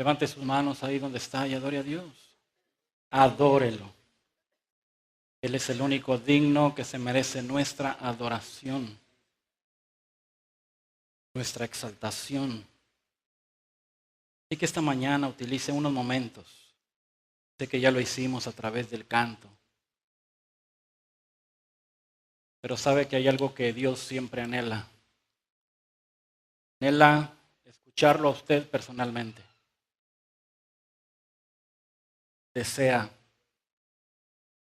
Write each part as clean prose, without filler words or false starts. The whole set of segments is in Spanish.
Levante sus manos ahí donde está y adore a Dios. Adórelo. Él es el único digno que se merece nuestra adoración, nuestra exaltación. Y que esta mañana utilice unos momentos. Sé que ya lo hicimos a través del canto. Pero sabe que hay algo que Dios siempre anhela. Anhela escucharlo a usted personalmente. Desea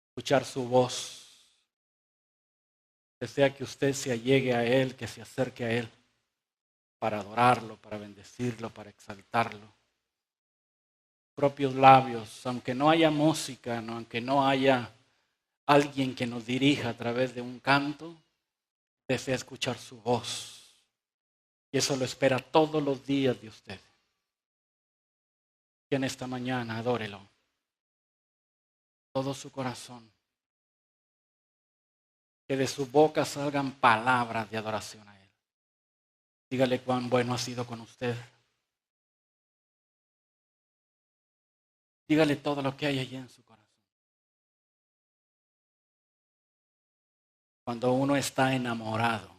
escuchar su voz. Desea que usted se allegue a Él, que se acerque a Él para adorarlo, para bendecirlo, para exaltarlo. Propios labios, aunque no haya música, aunque no haya alguien que nos dirija a través de un canto, desea escuchar su voz. Y eso lo espera todos los días de usted. Y en esta mañana adórelo. Todo su corazón. Que de su boca salgan palabras de adoración a Él. Dígale cuán bueno ha sido con usted. Dígale todo lo que hay allí en su corazón. Cuando uno está enamorado,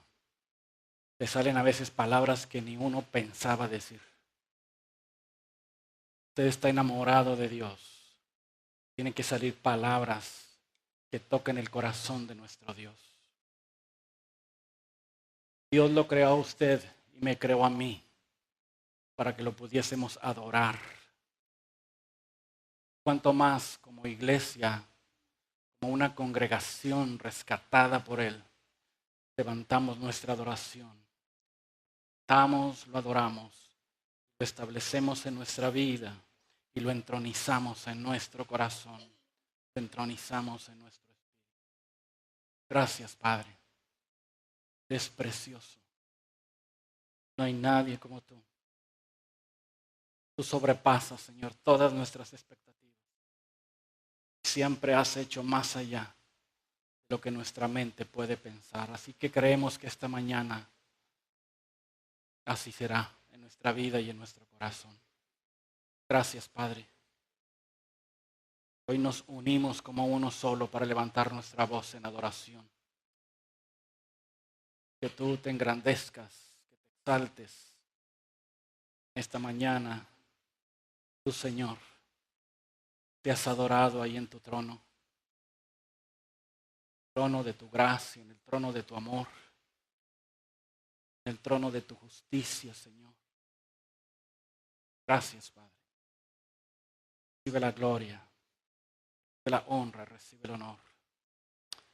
le salen a veces palabras que ni uno pensaba decir. Usted está enamorado de Dios. Tienen que salir palabras que toquen el corazón de nuestro Dios. Dios lo creó a usted y me creó a mí para que lo pudiésemos adorar. Cuanto más como iglesia, como una congregación rescatada por Él, levantamos nuestra adoración. Lo adoramos, lo establecemos en nuestra vida y lo entronizamos en nuestro corazón, lo entronizamos en nuestro espíritu. Gracias, Padre. Eres precioso. No hay nadie como tú. Tú sobrepasas, Señor, todas nuestras expectativas. Siempre has hecho más allá de lo que nuestra mente puede pensar. Así que creemos que esta mañana así será en nuestra vida y en nuestro corazón. Gracias, Padre. Hoy nos unimos como uno solo para levantar nuestra voz en adoración. Que tú te engrandezcas, que te exaltes esta mañana. Tu Señor, te has adorado ahí en tu trono. El trono de tu gracia, en el trono de tu amor, en el trono de tu justicia, Señor. Gracias, Padre. Recibe la gloria, recibe la honra, recibe el honor.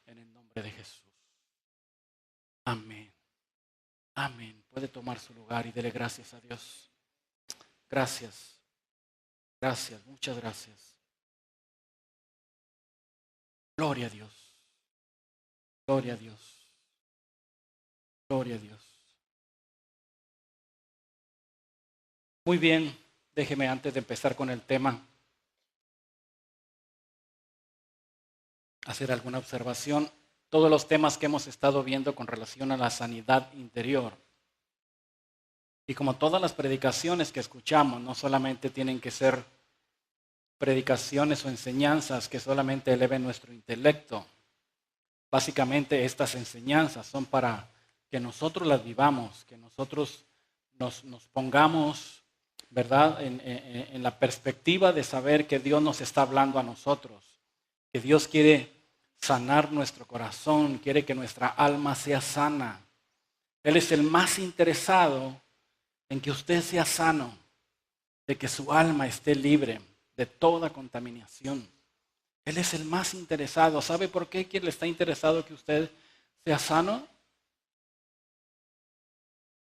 En el nombre de Jesús. Amén. Amén. Puede tomar su lugar y dele gracias a Dios. Gracias. Gracias. Muchas gracias. Gloria a Dios. Gloria a Dios. Gloria a Dios. Muy bien. Déjeme antes de empezar con el tema hacer alguna observación. Todos los temas que hemos estado viendo con relación a la sanidad interior. Y como todas las predicaciones que escuchamos, no solamente tienen que ser predicaciones o enseñanzas que solamente eleven nuestro intelecto. Básicamente estas enseñanzas son para que nosotros las vivamos, que nosotros nos pongamos, ¿verdad?, en la perspectiva de saber que Dios nos está hablando a nosotros, que Dios quiere sanar nuestro corazón, quiere que nuestra alma sea sana. Él es el más interesado en que usted sea sano, de que su alma esté libre de toda contaminación. Él es el más interesado. ¿Sabe por qué le está interesado que usted sea sano?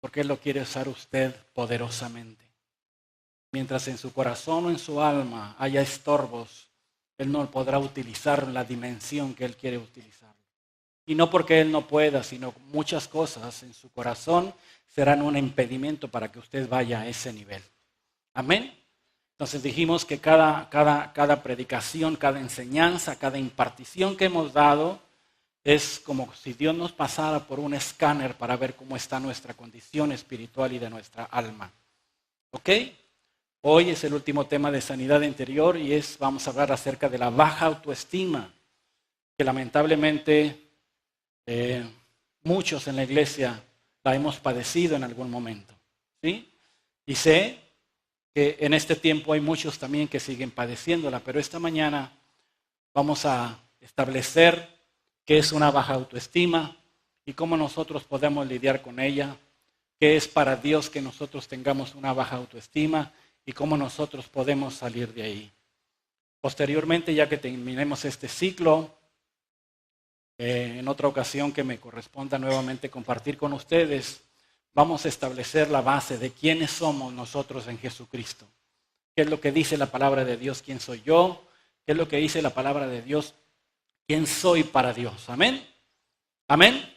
Porque Él lo quiere usar usted poderosamente. Mientras en su corazón o en su alma haya estorbos, Él no podrá utilizar la dimensión que Él quiere utilizar. Y no porque Él no pueda, sino muchas cosas en su corazón serán un impedimento para que usted vaya a ese nivel. Amén. Entonces dijimos que cada predicación, cada enseñanza, cada impartición que hemos dado es como si Dios nos pasara por un escáner para ver cómo está nuestra condición espiritual y de nuestra alma. ¿Ok? Hoy es el último tema de sanidad interior y vamos a hablar acerca de la baja autoestima, que lamentablemente muchos en la iglesia la hemos padecido en algún momento, ¿sí? Y sé que en este tiempo hay muchos también que siguen padeciéndola, pero esta mañana vamos a establecer qué es una baja autoestima y cómo nosotros podemos lidiar con ella, qué es para Dios que nosotros tengamos una baja autoestima y cómo nosotros podemos salir de ahí. Posteriormente, ya que terminemos este ciclo, en otra ocasión que me corresponda nuevamente compartir con ustedes, vamos a establecer la base de quiénes somos nosotros en Jesucristo. ¿Qué es lo que dice la palabra de Dios? ¿Quién soy yo? ¿Qué es lo que dice la palabra de Dios? ¿Quién soy para Dios? ¿Amén? ¿Amén?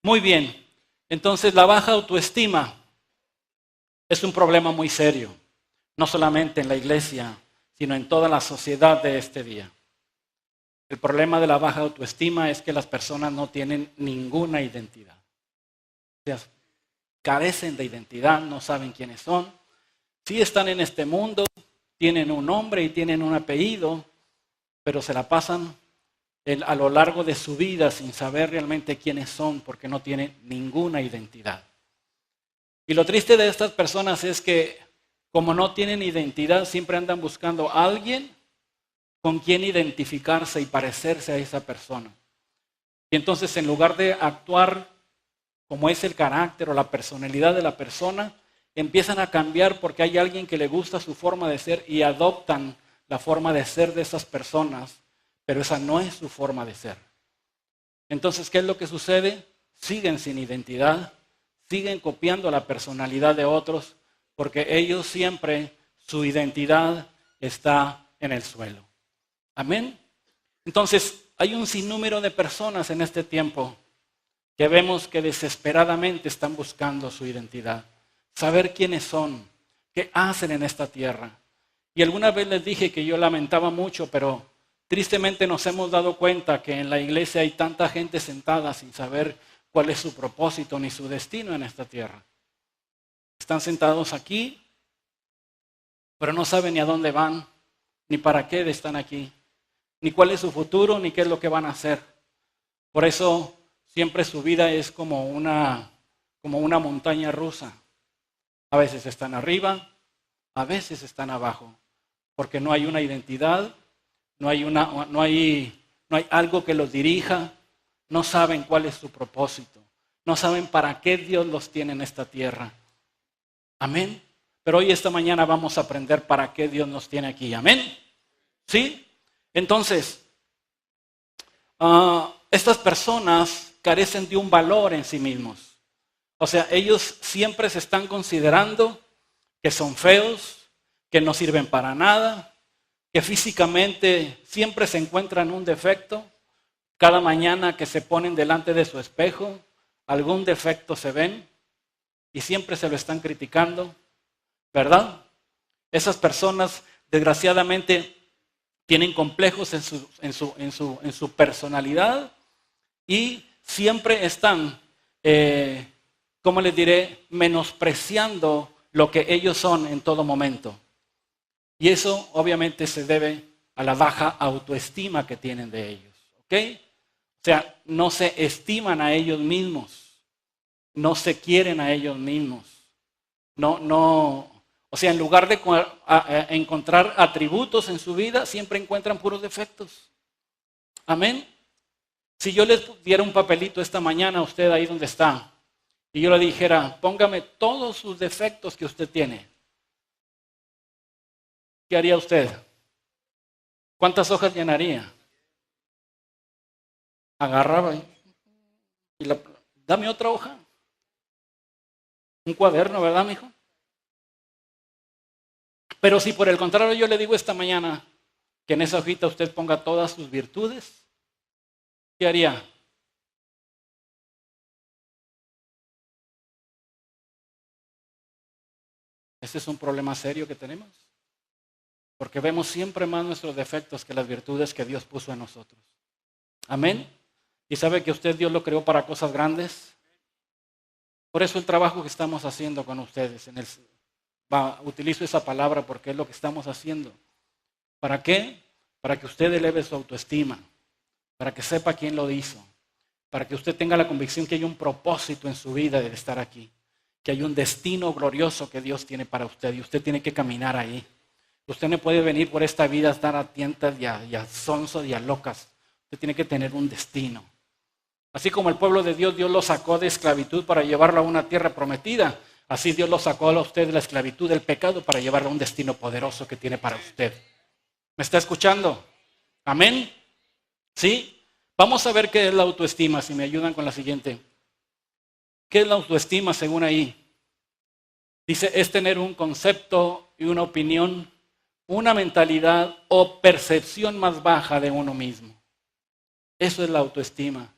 Muy bien. Entonces, la baja autoestima es un problema muy serio, no solamente en la iglesia, sino en toda la sociedad de este día. El problema de la baja autoestima es que las personas no tienen ninguna identidad. O sea, carecen de identidad, no saben quiénes son. Sí están en este mundo, tienen un nombre y tienen un apellido, pero se la pasan a lo largo de su vida sin saber realmente quiénes son porque no tienen ninguna identidad. Y lo triste de estas personas es que como no tienen identidad, siempre andan buscando a alguien con quien identificarse y parecerse a esa persona. Y entonces en lugar de actuar como es el carácter o la personalidad de la persona, empiezan a cambiar porque hay alguien que le gusta su forma de ser y adoptan la forma de ser de esas personas, pero esa no es su forma de ser. Entonces, ¿qué es lo que sucede? Siguen sin identidad, siguen copiando la personalidad de otros, porque ellos siempre, su identidad está en el suelo. Amén. Entonces, hay un sinnúmero de personas en este tiempo que vemos que desesperadamente están buscando su identidad, saber quiénes son, qué hacen en esta tierra. Y alguna vez les dije que yo lamentaba mucho, pero tristemente nos hemos dado cuenta que en la iglesia hay tanta gente sentada sin saber cuál es su propósito ni su destino en esta tierra. Están sentados aquí, pero no saben ni a dónde van, ni para qué están aquí, ni cuál es su futuro, ni qué es lo que van a hacer. Por eso siempre su vida es como una montaña rusa. A veces están arriba, a veces están abajo, porque no hay una identidad, no hay algo que los dirija, no saben cuál es su propósito, no saben para qué Dios los tiene en esta tierra. Amén. Pero hoy esta mañana vamos a aprender para qué Dios nos tiene aquí. Amén. ¿Sí? Entonces, estas personas carecen de un valor en sí mismos. O sea, ellos siempre se están considerando que son feos, que no sirven para nada, que físicamente siempre se encuentran un defecto. Cada mañana que se ponen delante de su espejo, algún defecto se ven y siempre se lo están criticando, ¿verdad? Esas personas, desgraciadamente, tienen complejos en su personalidad y siempre están, ¿cómo les diré?, menospreciando lo que ellos son en todo momento. Y eso obviamente se debe a la baja autoestima que tienen de ellos, ¿ok? O sea, no se estiman a ellos mismos, no se quieren a ellos mismos, o sea, en lugar de encontrar atributos en su vida, siempre encuentran puros defectos. Amén. Si yo les diera un papelito esta mañana a usted ahí donde está, y yo le dijera, póngame todos sus defectos que usted tiene, ¿qué haría usted? ¿Cuántas hojas llenaría? Agarraba y dame otra hoja. Un cuaderno, ¿verdad, mijo? Pero si por el contrario yo le digo esta mañana que en esa hojita usted ponga todas sus virtudes, ¿qué haría? Ese es un problema serio que tenemos. Porque vemos siempre más nuestros defectos que las virtudes que Dios puso en nosotros. Amén. ¿Y sabe que usted Dios lo creó para cosas grandes? Por eso el trabajo que estamos haciendo con ustedes Utilizo esa palabra porque es lo que estamos haciendo. ¿Para qué? Para que usted eleve su autoestima, para que sepa quién lo hizo, para que usted tenga la convicción que hay un propósito en su vida de estar aquí, que hay un destino glorioso que Dios tiene para usted y usted tiene que caminar ahí. Usted no puede venir por esta vida a estar a tientas y a sonsos y a locas. Usted tiene que tener un destino. Así como el pueblo de Dios, Dios lo sacó de esclavitud para llevarlo a una tierra prometida. Así Dios lo sacó a usted de la esclavitud del pecado para llevarlo a un destino poderoso que tiene para usted. ¿Me está escuchando? ¿Amén? ¿Sí? Vamos a ver qué es la autoestima, si me ayudan con la siguiente. ¿Qué es la autoestima según ahí? Dice, es tener un concepto y una opinión, una mentalidad o percepción más baja de uno mismo. Eso es la autoestima.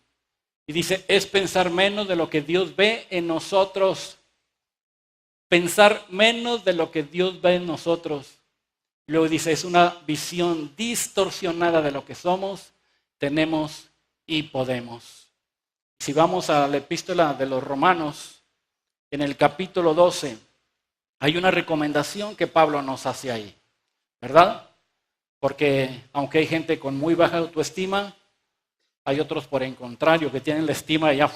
Y dice, es pensar menos de lo que Dios ve en nosotros. Pensar menos de lo que Dios ve en nosotros. Luego dice, es una visión distorsionada de lo que somos, tenemos y podemos. Si vamos a la epístola de los Romanos, en el capítulo 12, hay una recomendación que Pablo nos hace ahí, ¿verdad? Porque aunque hay gente con muy baja autoestima, hay otros por el contrario que tienen la estima ya,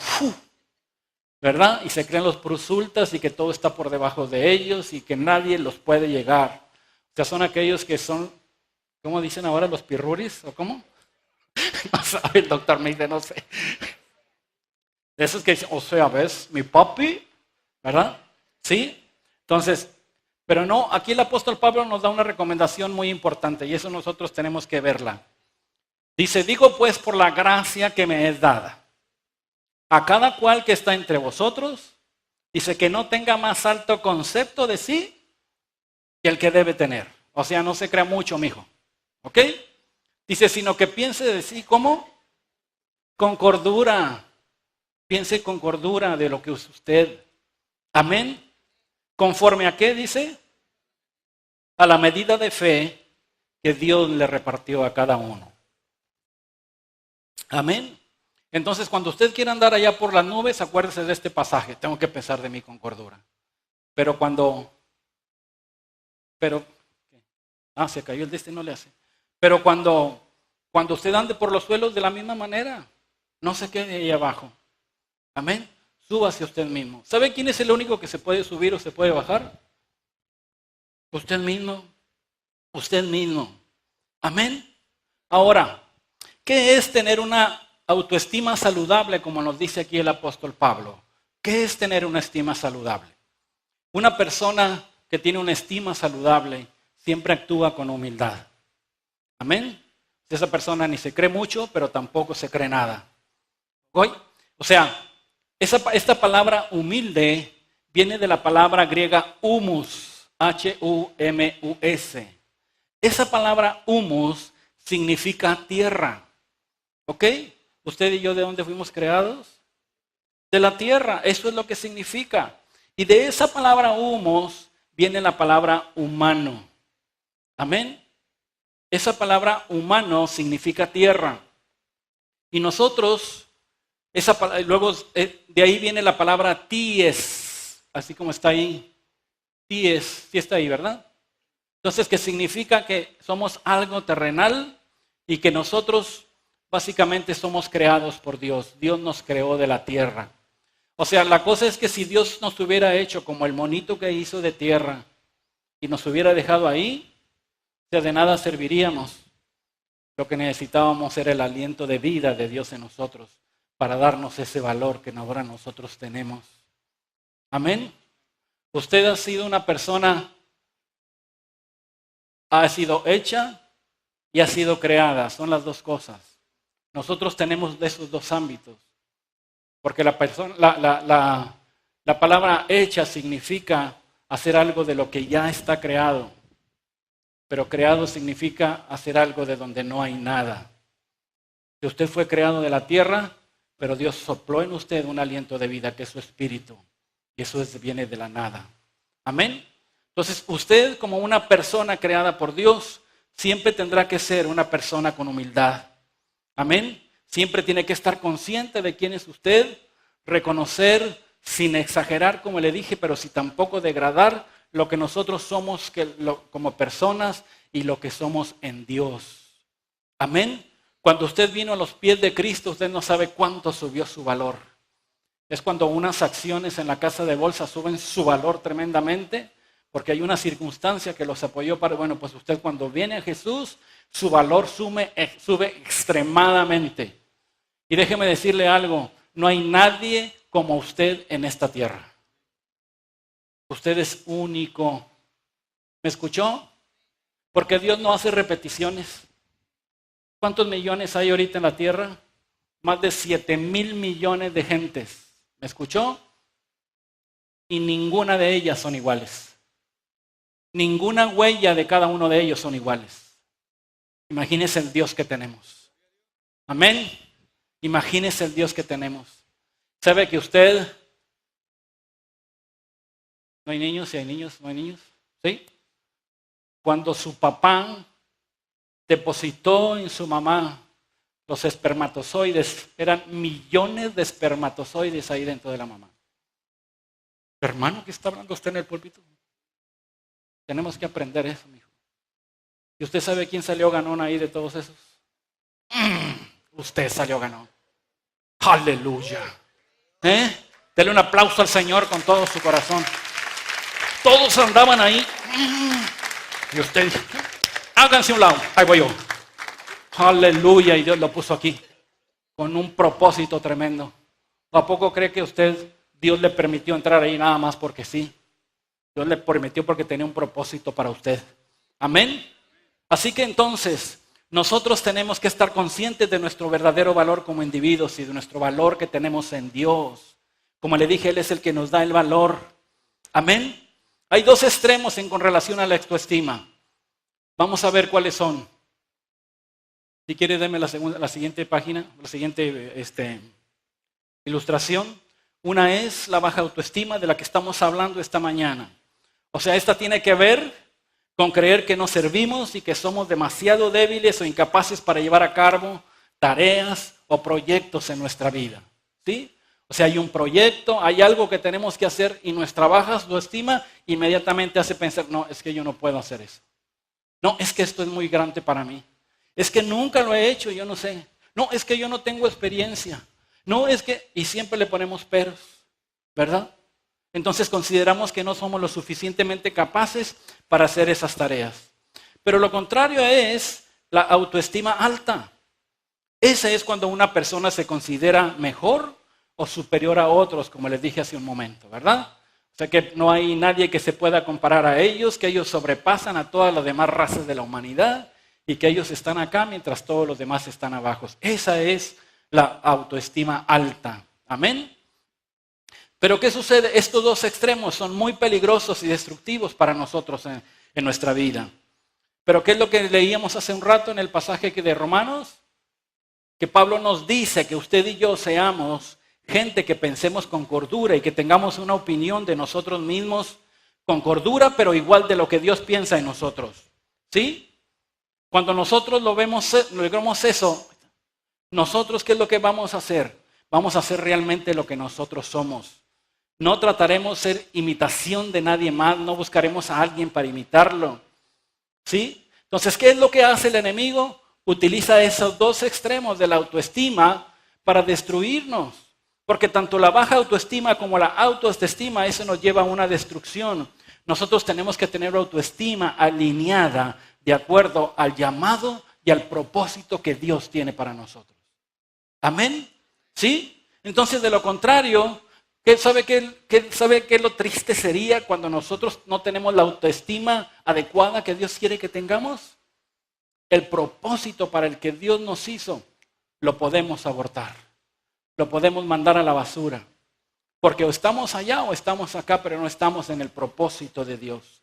¿verdad? Y se creen los prusultas y que todo está por debajo de ellos y que nadie los puede llegar. O sea, son aquellos que son, ¿cómo dicen ahora los pirruris? ¿O cómo? No sabe, el doctor me dice, no sé. De esos que dicen, o sea, ¿ves? Mi papi, ¿verdad? ¿Sí? Entonces, pero no, aquí el apóstol Pablo nos da una recomendación muy importante y eso nosotros tenemos que verla. Dice, digo pues por la gracia que me es dada, a cada cual que está entre vosotros, dice que no tenga más alto concepto de sí que el que debe tener. O sea, no se crea mucho, mijo. ¿Ok? Dice, sino que piense de sí, ¿cómo? Con cordura. Piense con cordura de lo que es usted. Amén. ¿Conforme a qué dice? A la medida de fe que Dios le repartió a cada uno. Amén. Entonces, cuando usted quiera andar allá por las nubes, acuérdese de este pasaje. Tengo que pensar de mí con cordura. Pero se cayó el de este, no le hace. Pero cuando usted ande por los suelos de la misma manera, no se quede ahí abajo. Amén. Súbase usted mismo. ¿Sabe quién es el único que se puede subir o se puede bajar? Usted mismo. Usted mismo. Amén. Ahora, ¿qué es tener una autoestima saludable, como nos dice aquí el apóstol Pablo? ¿Qué es tener una estima saludable? Una persona que tiene una estima saludable siempre actúa con humildad. Amén. Esa persona ni se cree mucho, pero tampoco se cree nada. ¿Oye? O sea, esta palabra humilde viene de la palabra griega humus, H-U-M-U-S. Esa palabra humus significa tierra. ¿Ok? ¿Usted y yo de dónde fuimos creados? De la tierra, eso es lo que significa. Y de esa palabra humus viene la palabra humano. Amén. Esa palabra humano significa tierra. Y nosotros, luego de ahí viene la palabra ties, así como está ahí. Ties, sí está ahí, ¿verdad? Entonces, que significa que somos algo terrenal y que nosotros básicamente somos creados por Dios. Dios nos creó de la tierra. O sea, la cosa es que si Dios nos hubiera hecho como el monito que hizo de tierra y nos hubiera dejado ahí, o sea, de nada serviríamos. Lo que necesitábamos era el aliento de vida de Dios en nosotros para darnos ese valor que ahora nosotros tenemos. Amén. Usted ha sido una persona, ha sido hecha y ha sido creada. Son las dos cosas. Nosotros tenemos de esos dos ámbitos. Porque la palabra hecha significa hacer algo de lo que ya está creado. Pero creado significa hacer algo de donde no hay nada. Que usted fue creado de la tierra, pero Dios sopló en usted un aliento de vida que es su espíritu. Y eso viene de la nada. Amén. Entonces, usted como una persona creada por Dios, siempre tendrá que ser una persona con humildad. Amén. Siempre tiene que estar consciente de quién es usted, reconocer sin exagerar, como le dije, pero sin tampoco degradar lo que nosotros somos como personas y lo que somos en Dios. Amén. Cuando usted vino a los pies de Cristo, usted no sabe cuánto subió su valor. Es cuando unas acciones en la casa de bolsa suben su valor tremendamente, porque hay una circunstancia que los apoyó para, bueno, pues usted cuando viene a Jesús, su valor sube extremadamente. Y déjeme decirle algo, no hay nadie como usted en esta tierra. Usted es único. ¿Me escuchó? Porque Dios no hace repeticiones. ¿Cuántos millones hay ahorita en la tierra? Más de 7,000 millones de gentes. ¿Me escuchó? Y ninguna de ellas son iguales. Ninguna huella de cada uno de ellos son iguales. Imagínese el Dios que tenemos. Amén. Imagínese el Dios que tenemos. ¿Sabe que usted... ¿No hay niños? ¿Sí hay niños? ¿No hay niños? ¿Sí? Cuando su papá depositó en su mamá los espermatozoides, eran millones de espermatozoides ahí dentro de la mamá. Hermano, ¿qué está hablando usted en el púlpito? Tenemos que aprender eso, mijo. ¿Y usted sabe quién salió ganón ahí de todos esos? Usted salió ganón. Aleluya. Dele un aplauso al Señor con todo su corazón. Todos andaban ahí. Y usted, háganse un lado, ahí voy yo. Aleluya, y Dios lo puso aquí, con un propósito tremendo. ¿A poco cree que Dios le permitió entrar ahí nada más porque sí? Dios le permitió porque tenía un propósito para usted. Amén. Así que entonces, nosotros tenemos que estar conscientes de nuestro verdadero valor como individuos y de nuestro valor que tenemos en Dios. Como le dije, Él es el que nos da el valor. Amén. Hay dos extremos con relación a la autoestima. Vamos a ver cuáles son. Si quiere, deme la siguiente página, la siguiente ilustración. Una es la baja autoestima de la que estamos hablando esta mañana. O sea, esta tiene que ver con creer que no servimos y que somos demasiado débiles o incapaces para llevar a cabo tareas o proyectos en nuestra vida. ¿Sí? O sea, hay un proyecto, hay algo que tenemos que hacer y nuestra baja autoestima inmediatamente hace pensar, no, es que yo no puedo hacer eso. No, es que esto es muy grande para mí. Es que nunca lo he hecho, yo no sé. No, es que yo no tengo experiencia. No, es que... Y siempre le ponemos peros, ¿verdad? Entonces consideramos que no somos lo suficientemente capaces para hacer esas tareas. Pero lo contrario es la autoestima alta. Esa es cuando una persona se considera mejor o superior a otros, como les dije hace un momento, ¿verdad? O sea que no hay nadie que se pueda comparar a ellos, que ellos sobrepasan a todas las demás razas de la humanidad y que ellos están acá mientras todos los demás están abajo. Esa es la autoestima alta. Amén. Pero ¿qué sucede? Estos dos extremos son muy peligrosos y destructivos para nosotros en nuestra vida. Pero ¿qué es lo que leíamos hace un rato en el pasaje de Romanos? Que Pablo nos dice que usted y yo seamos gente que pensemos con cordura y que tengamos una opinión de nosotros mismos con cordura, pero igual de lo que Dios piensa en nosotros. ¿Sí? Cuando nosotros logramos eso, nosotros, ¿qué es lo que vamos a hacer? Vamos a hacer realmente lo que nosotros somos. No trataremos de ser imitación de nadie más, no buscaremos a alguien para imitarlo. ¿Sí? Entonces, ¿qué es lo que hace el enemigo? Utiliza esos dos extremos de la autoestima para destruirnos. Porque tanto la baja autoestima como la autoestima, eso nos lleva a una destrucción. Nosotros tenemos que tener autoestima alineada de acuerdo al llamado y al propósito que Dios tiene para nosotros. ¿Amén? ¿Sí? Entonces, de lo contrario, ¿sabe qué lo triste sería cuando nosotros no tenemos la autoestima adecuada que Dios quiere que tengamos? El propósito para el que Dios nos hizo, lo podemos abortar. Lo podemos mandar a la basura. Porque o estamos allá o estamos acá, pero no estamos en el propósito de Dios.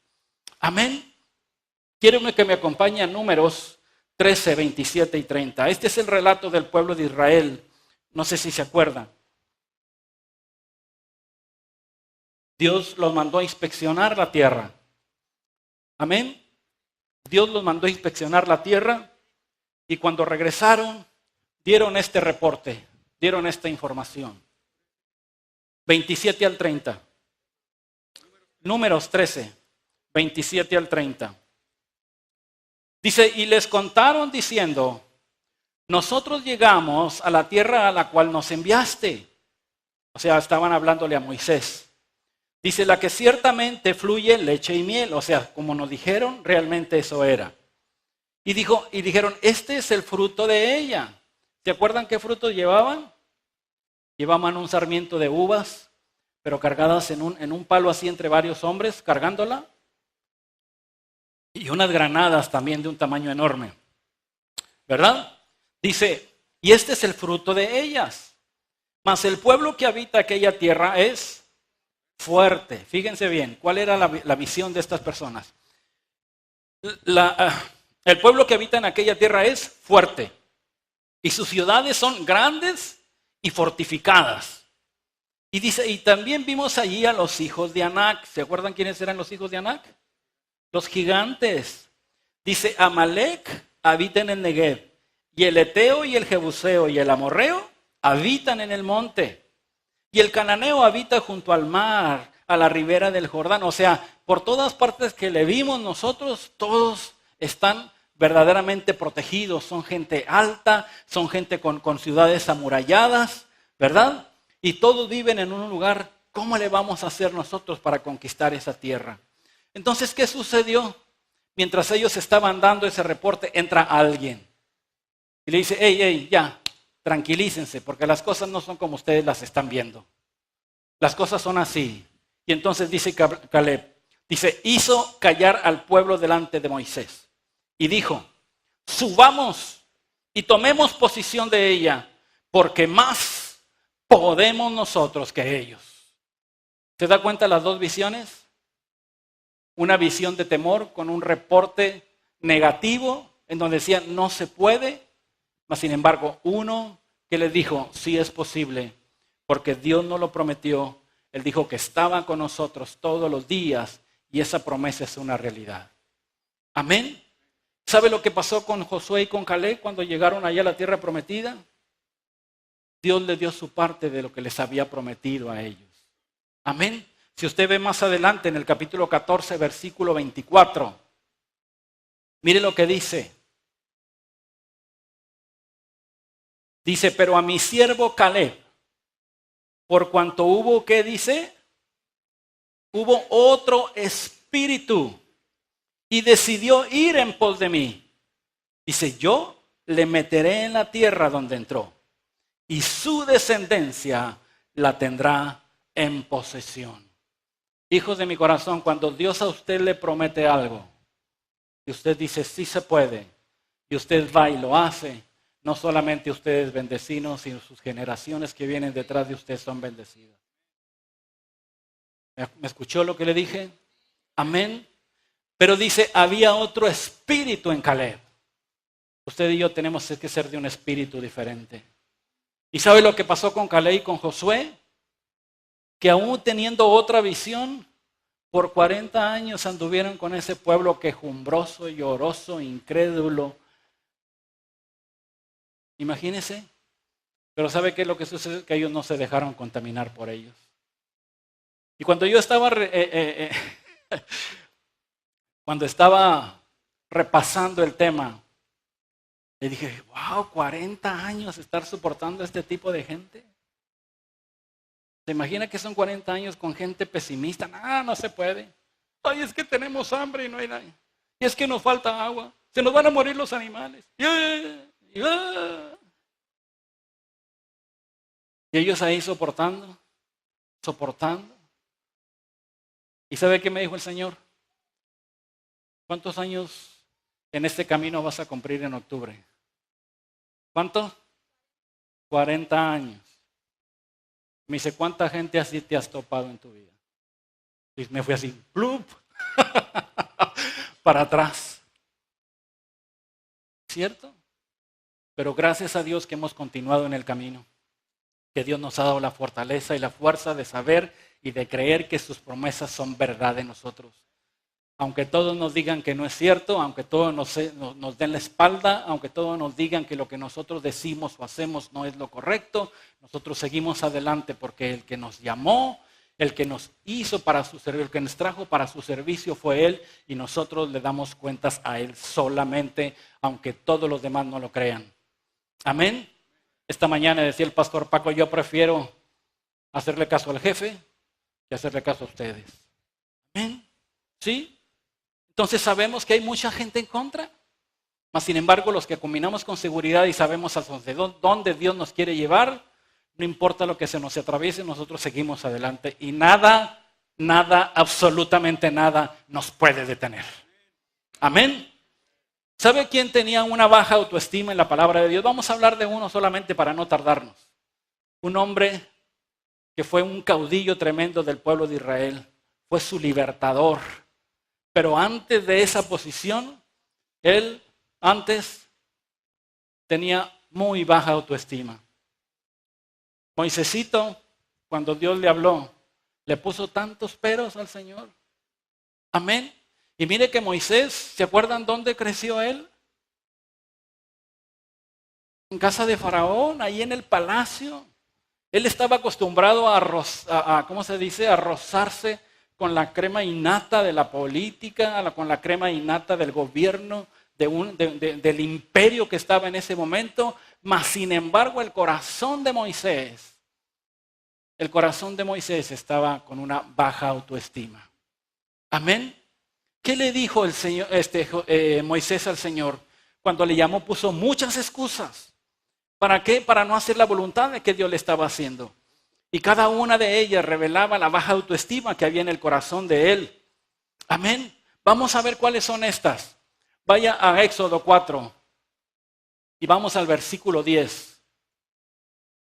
Amén. Quiero que me acompañe a Números 13, 27 y 30. Este es el relato del pueblo de Israel. No sé si se acuerdan. Dios los mandó a inspeccionar la tierra. Amén. Dios los mandó a inspeccionar la tierra y cuando regresaron dieron este reporte, dieron esta información. 27 al 30. Números 13. 27 al 30. Dice, y les contaron diciendo, nosotros llegamos a la tierra a la cual nos enviaste. O sea, estaban hablándole a Moisés. Dice, la que ciertamente fluye leche y miel. O sea, como nos dijeron, realmente eso era. Y dijeron, este es el fruto de ella. ¿Se acuerdan qué frutos llevaban? Llevaban un sarmiento de uvas, pero cargadas en un palo así entre varios hombres, cargándola. Y unas granadas también de un tamaño enorme. ¿Verdad? Dice, y este es el fruto de ellas. Mas el pueblo que habita aquella tierra es fuerte. Fíjense bien, ¿cuál era la visión de estas personas? El pueblo que habita en aquella tierra es fuerte. Y sus ciudades son grandes y fortificadas. Y dice, y también vimos allí a los hijos de Anac. ¿Se acuerdan quiénes eran los hijos de Anac? Los gigantes. Dice, Amalek habita en el Negev, y el Eteo y el Jebuseo y el Amorreo habitan en el monte, y el Cananeo habita junto al mar, a la ribera del Jordán. O sea, por todas partes que le vimos nosotros, todos están verdaderamente protegidos. Son gente alta, son gente con ciudades amuralladas, ¿verdad? Y todos viven en un lugar. ¿Cómo le vamos a hacer nosotros para conquistar esa tierra? Entonces, ¿qué sucedió? Mientras ellos estaban dando ese reporte, entra alguien y le dice, hey, ya, tranquilícense, porque las cosas no son como ustedes las están viendo. Las cosas son así. Y entonces dice Caleb, dice, hizo callar al pueblo delante de Moisés y dijo, subamos y tomemos posición de ella, porque más podemos nosotros que ellos. ¿Se da cuenta las dos visiones? Una visión de temor con un reporte negativo en donde decían no se puede, mas sin embargo uno que les dijo sí es posible, porque Dios nos lo prometió. Él dijo que estaba con nosotros todos los días y esa promesa es una realidad. Amén. ¿Sabe lo que pasó con Josué y con Caleb cuando llegaron allá a la tierra prometida? Dios les dio su parte de lo que les había prometido a ellos. Amén. Si usted ve más adelante en el capítulo 14, versículo 24, mire lo que dice. Dice, pero a mi siervo Caleb, por cuanto hubo, ¿qué dice? Hubo otro espíritu y decidió ir en pos de mí. Dice, yo le meteré en la tierra donde entró y su descendencia la tendrá en posesión. Hijos de mi corazón, cuando Dios a usted le promete algo y usted dice sí se puede y usted va y lo hace, no solamente ustedes bendecidos, sino sus generaciones que vienen detrás de usted son bendecidas. ¿Me escuchó lo que le dije? Amén. Pero dice, había otro espíritu en Caleb. Usted y yo tenemos que ser de un espíritu diferente. ¿Y sabe lo que pasó con Caleb y con Josué? Que aún teniendo otra visión, por 40 años anduvieron con ese pueblo quejumbroso, lloroso, incrédulo. Imagínense. Pero ¿sabe qué es lo que sucede? Que ellos no se dejaron contaminar por ellos. Y cuando yo estaba, cuando estaba repasando el tema, le dije, wow, 40 años estar soportando a este tipo de gente. ¿Se imagina que son 40 años con gente pesimista? No se puede. Ay, es que tenemos hambre y no hay nada. Y es que nos falta agua. Se nos van a morir los animales. Y ellos ahí soportando. ¿Y sabe qué me dijo el Señor? ¿Cuántos años en este camino vas a cumplir en octubre? ¿Cuánto? 40 años. Me dice, ¿cuánta gente así te has topado en tu vida? Y me fui así, ¡plup! Para atrás. ¿Cierto? Pero gracias a Dios que hemos continuado en el camino. Que Dios nos ha dado la fortaleza y la fuerza de saber y de creer que sus promesas son verdad de nosotros. Aunque todos nos digan que no es cierto, aunque todos nos den la espalda, aunque todos nos digan que lo que nosotros decimos o hacemos no es lo correcto, nosotros seguimos adelante porque el que nos llamó El que nos hizo para su servicio, el que nos trajo para su servicio fue Él y nosotros le damos cuentas a Él solamente, aunque todos los demás no lo crean. Amén. Esta mañana decía el pastor Paco, yo prefiero hacerle caso al jefe que hacerle caso a ustedes. Amén. ¿Sí? Entonces sabemos que hay mucha gente en contra. Mas sin embargo, los que caminamos con seguridad y sabemos hacia dónde Dios nos quiere llevar, no importa lo que se nos atraviese, nosotros seguimos adelante y nada, absolutamente nada nos puede detener. Amén. ¿Sabe quién tenía una baja autoestima en la palabra de Dios? Vamos a hablar de uno solamente para no tardarnos. Un hombre que fue un caudillo tremendo del pueblo de Israel, fue su libertador. Pero antes de esa posición, él antes tenía muy baja autoestima. Moisésito, cuando Dios le habló, le puso tantos peros al Señor. Amén. Y mire que Moisés, ¿se acuerdan dónde creció él? En casa de Faraón, ahí en el palacio. Él estaba acostumbrado a ¿cómo se dice? A rozarse con la crema innata de la política, con la crema innata del gobierno, del imperio que estaba en ese momento. Mas sin embargo el corazón de Moisés estaba con una baja autoestima. Amén. ¿Qué le dijo el Señor, Moisés al Señor? Cuando le llamó puso muchas excusas. ¿Para qué? Para no hacer la voluntad de que Dios le estaba haciendo. Y cada una de ellas revelaba la baja autoestima que había en el corazón de él. Amén. Vamos a ver cuáles son estas. Vaya a Éxodo 4 y vamos al versículo 10.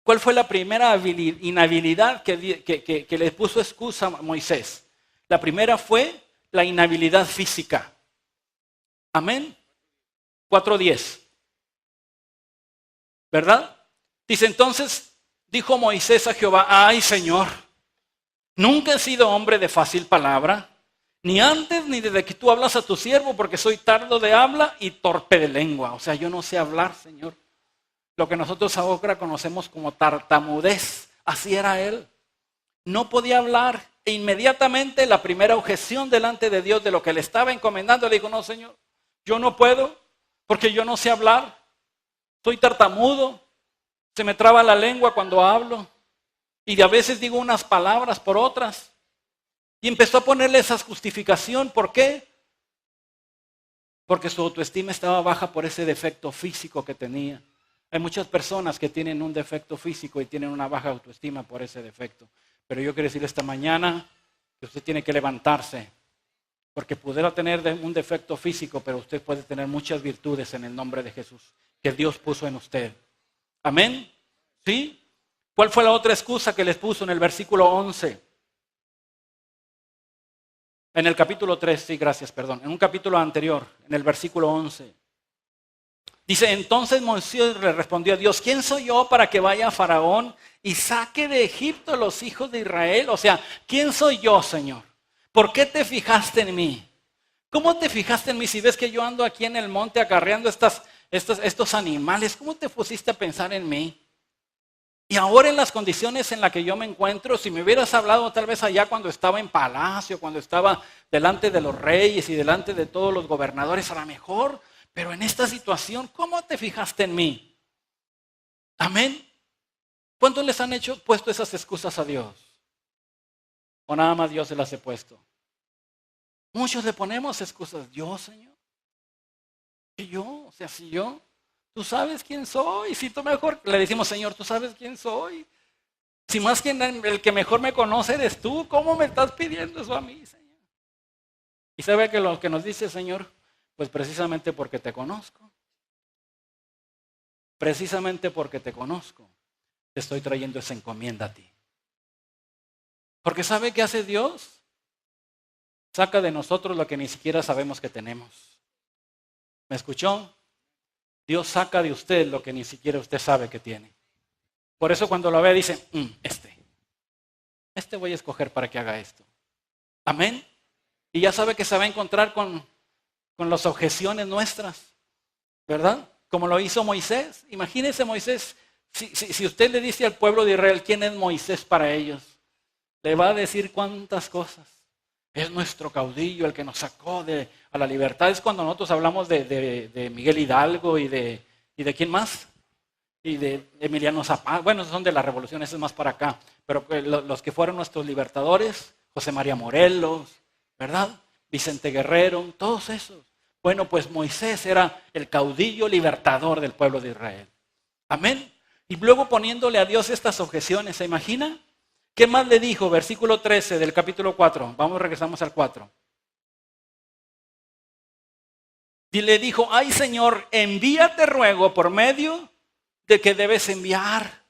¿Cuál fue la primera inhabilidad que le puso excusa a Moisés? La primera fue la inhabilidad física. Amén. 4:10. ¿Verdad? Dice entonces, dijo Moisés a Jehová, ay Señor, nunca he sido hombre de fácil palabra, ni antes ni desde que tú hablas a tu siervo, porque soy tardo de habla y torpe de lengua. O sea, yo no sé hablar, Señor. Lo que nosotros ahora conocemos como tartamudez, así era él. No podía hablar e inmediatamente la primera objeción delante de Dios de lo que le estaba encomendando, le dijo, no Señor, yo no puedo porque yo no sé hablar. Soy tartamudo, se me traba la lengua cuando hablo y a veces digo unas palabras por otras. Y empezó a ponerle esa justificación. ¿Por qué? Porque su autoestima estaba baja por ese defecto físico que tenía. Hay muchas personas que tienen un defecto físico y tienen una baja autoestima por ese defecto. Pero yo quiero decirle esta mañana que usted tiene que levantarse. Porque pudiera tener un defecto físico, pero usted puede tener muchas virtudes en el nombre de Jesús que Dios puso en usted. Amén. ¿Sí? ¿Cuál fue la otra excusa que les puso en el versículo 11? En el capítulo 3, sí, gracias, perdón. En un capítulo anterior, en el versículo 11. Dice, entonces Moisés le respondió a Dios, ¿quién soy yo para que vaya a Faraón y saque de Egipto a los hijos de Israel? O sea, ¿quién soy yo, Señor? ¿Por qué te fijaste en mí? ¿Cómo te fijaste en mí si ves que yo ando aquí en el monte acarreando estos animales? ¿Cómo te pusiste a pensar en mí? Y ahora en las condiciones en las que yo me encuentro, si me hubieras hablado tal vez allá cuando estaba en palacio, cuando estaba delante de los reyes y delante de todos los gobernadores, a lo mejor, pero en esta situación, ¿cómo te fijaste en mí? Amén. ¿Cuántos les han puesto esas excusas a Dios? ¿O nada más Dios se las ha puesto? Muchos le ponemos excusas. Yo, Señor. ¿Y yo? O sea, si yo... Tú sabes quién soy. Si tú mejor le decimos, Señor, tú sabes quién soy. Si más que el que mejor me conoce eres tú, ¿cómo me estás pidiendo eso a mí, Señor? Y sabe que lo que nos dice, Señor, pues precisamente porque te conozco. Precisamente porque te conozco, te estoy trayendo esa encomienda a ti. Porque ¿sabe qué hace Dios? Saca de nosotros lo que ni siquiera sabemos que tenemos. ¿Me escuchó? Dios saca de usted lo que ni siquiera usted sabe que tiene. Por eso cuando lo ve dice, este voy a escoger para que haga esto. Amén. Y ya sabe que se va a encontrar con las objeciones nuestras, ¿verdad? Como lo hizo Moisés. Imagínese Moisés, si usted le dice al pueblo de Israel, ¿quién es Moisés para ellos? le va a decir cuántas cosas. Es nuestro caudillo, el que nos sacó a la libertad. Es cuando nosotros hablamos de Miguel Hidalgo y de ¿quién más? Y de Emiliano Zapata. Bueno, esos son de la revolución, eso es más para acá. Pero los que fueron nuestros libertadores, José María Morelos, ¿verdad? Vicente Guerrero, todos esos. Bueno, pues Moisés era el caudillo libertador del pueblo de Israel. Amén. Y luego poniéndole a Dios estas objeciones, ¿se imagina? ¿Qué más le dijo? Versículo 13 del capítulo 4. Regresamos al 4. Y le dijo, ay Señor, envíate ruego por medio de que debes enviar.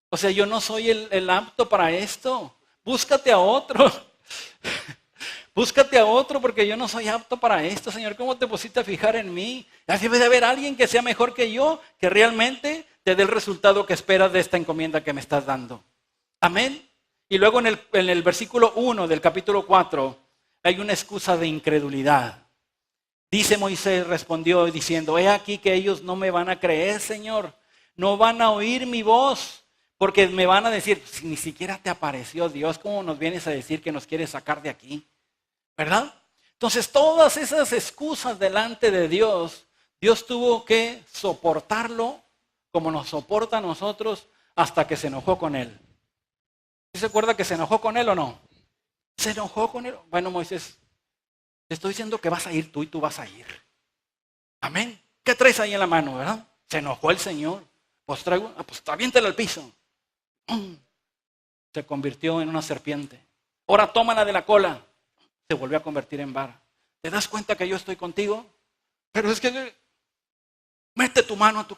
O sea, yo no soy el apto para esto. Búscate a otro. Búscate a otro porque yo no soy apto para esto, Señor. ¿Cómo te pusiste a fijar en mí? Debe de haber alguien que sea mejor que yo, que realmente te dé el resultado que esperas de esta encomienda que me estás dando. Amén. Y luego en el versículo 1 del capítulo 4 hay una excusa de incredulidad. Dice Moisés, respondió diciendo, he aquí que ellos no me van a creer, Señor. No van a oír mi voz, porque me van a decir, si ni siquiera te apareció Dios, ¿cómo nos vienes a decir que nos quieres sacar de aquí? ¿Verdad? Entonces todas esas excusas delante de Dios, Dios tuvo que soportarlo como nos soporta a nosotros hasta que se enojó con él. ¿Sí se acuerda que se enojó con él o no? Se enojó con él. Bueno, Moisés, te estoy diciendo que vas a ir tú y tú vas a ir. Amén. ¿Qué traes ahí en la mano, verdad? Se enojó el Señor. Pues traigo, pues aviéntala al piso. Se convirtió en una serpiente. Ahora tómala de la cola. Se volvió a convertir en vara. ¿Te das cuenta que yo estoy contigo? Pero es que mete tu mano a tu...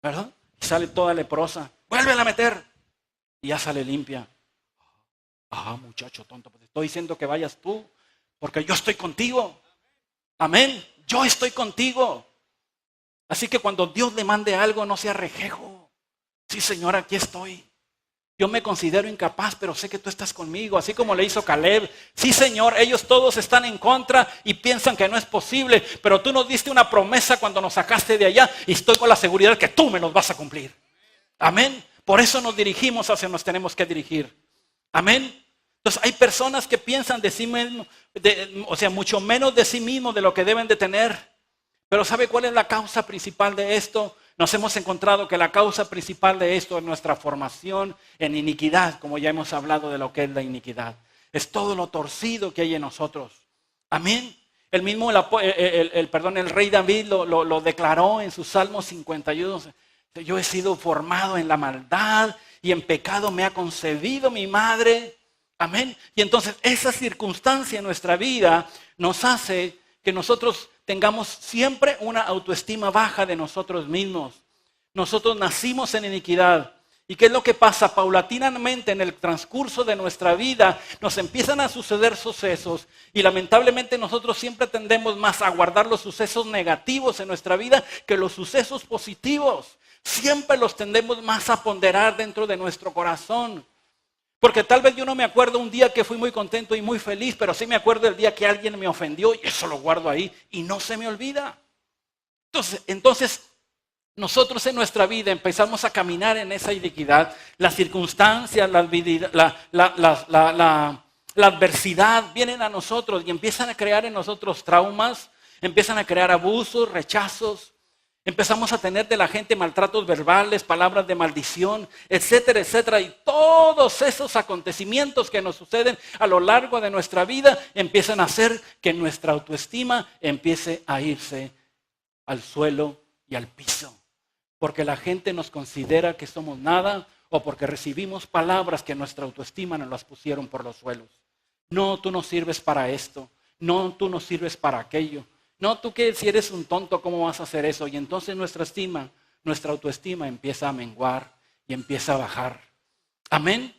¿verdad? Y sale toda leprosa. Vuélvela a meter. Y ya sale limpia. Muchacho tonto, pues te estoy diciendo que vayas tú, porque yo estoy contigo. Amén. Yo estoy contigo. Así que cuando Dios le mande algo, no sea rejejo. Sí, Señor, aquí estoy. Yo me considero incapaz, pero sé que tú estás conmigo, así como le hizo Caleb. Sí, Señor, ellos todos están en contra y piensan que no es posible, pero tú nos diste una promesa cuando nos sacaste de allá y estoy con la seguridad que tú me los vas a cumplir. Amén. Por eso nos dirigimos hacia nos tenemos que dirigir. Amén. Entonces hay personas que piensan de sí mismos, mucho menos de sí mismos de lo que deben de tener. Pero ¿sabe cuál es la causa principal de esto? Nos hemos encontrado que la causa principal de esto es nuestra formación en iniquidad, como ya hemos hablado de lo que es la iniquidad. Es todo lo torcido que hay en nosotros. Amén. El mismo, el rey David lo declaró en su Salmo 51. Yo he sido formado en la maldad y en pecado me ha concebido mi madre. Amén. Y entonces esa circunstancia en nuestra vida nos hace que nosotros tengamos siempre una autoestima baja de nosotros mismos. Nosotros nacimos en iniquidad. ¿Y qué es lo que pasa? Paulatinamente en el transcurso de nuestra vida nos empiezan a suceder sucesos y lamentablemente nosotros siempre tendemos más a guardar los sucesos negativos en nuestra vida que los sucesos positivos. Siempre los tendemos más a ponderar dentro de nuestro corazón. Porque tal vez yo no me acuerdo un día que fui muy contento y muy feliz, pero sí me acuerdo el día que alguien me ofendió y eso lo guardo ahí y no se me olvida. Entonces nosotros en nuestra vida empezamos a caminar en esa iniquidad. Las circunstancias, la adversidad vienen a nosotros y empiezan a crear en nosotros traumas, empiezan a crear abusos, rechazos. Empezamos a tener de la gente maltratos verbales, palabras de maldición, etcétera, etcétera. Y todos esos acontecimientos que nos suceden a lo largo de nuestra vida empiezan a hacer que nuestra autoestima empiece a irse al suelo y al piso. Porque la gente nos considera que somos nada o porque recibimos palabras que nuestra autoestima nos las pusieron por los suelos. No, tú no sirves para esto. No, tú no sirves para aquello. No, tú que si eres un tonto, ¿cómo vas a hacer eso? Y entonces nuestra autoestima empieza a menguar y empieza a bajar. Amén.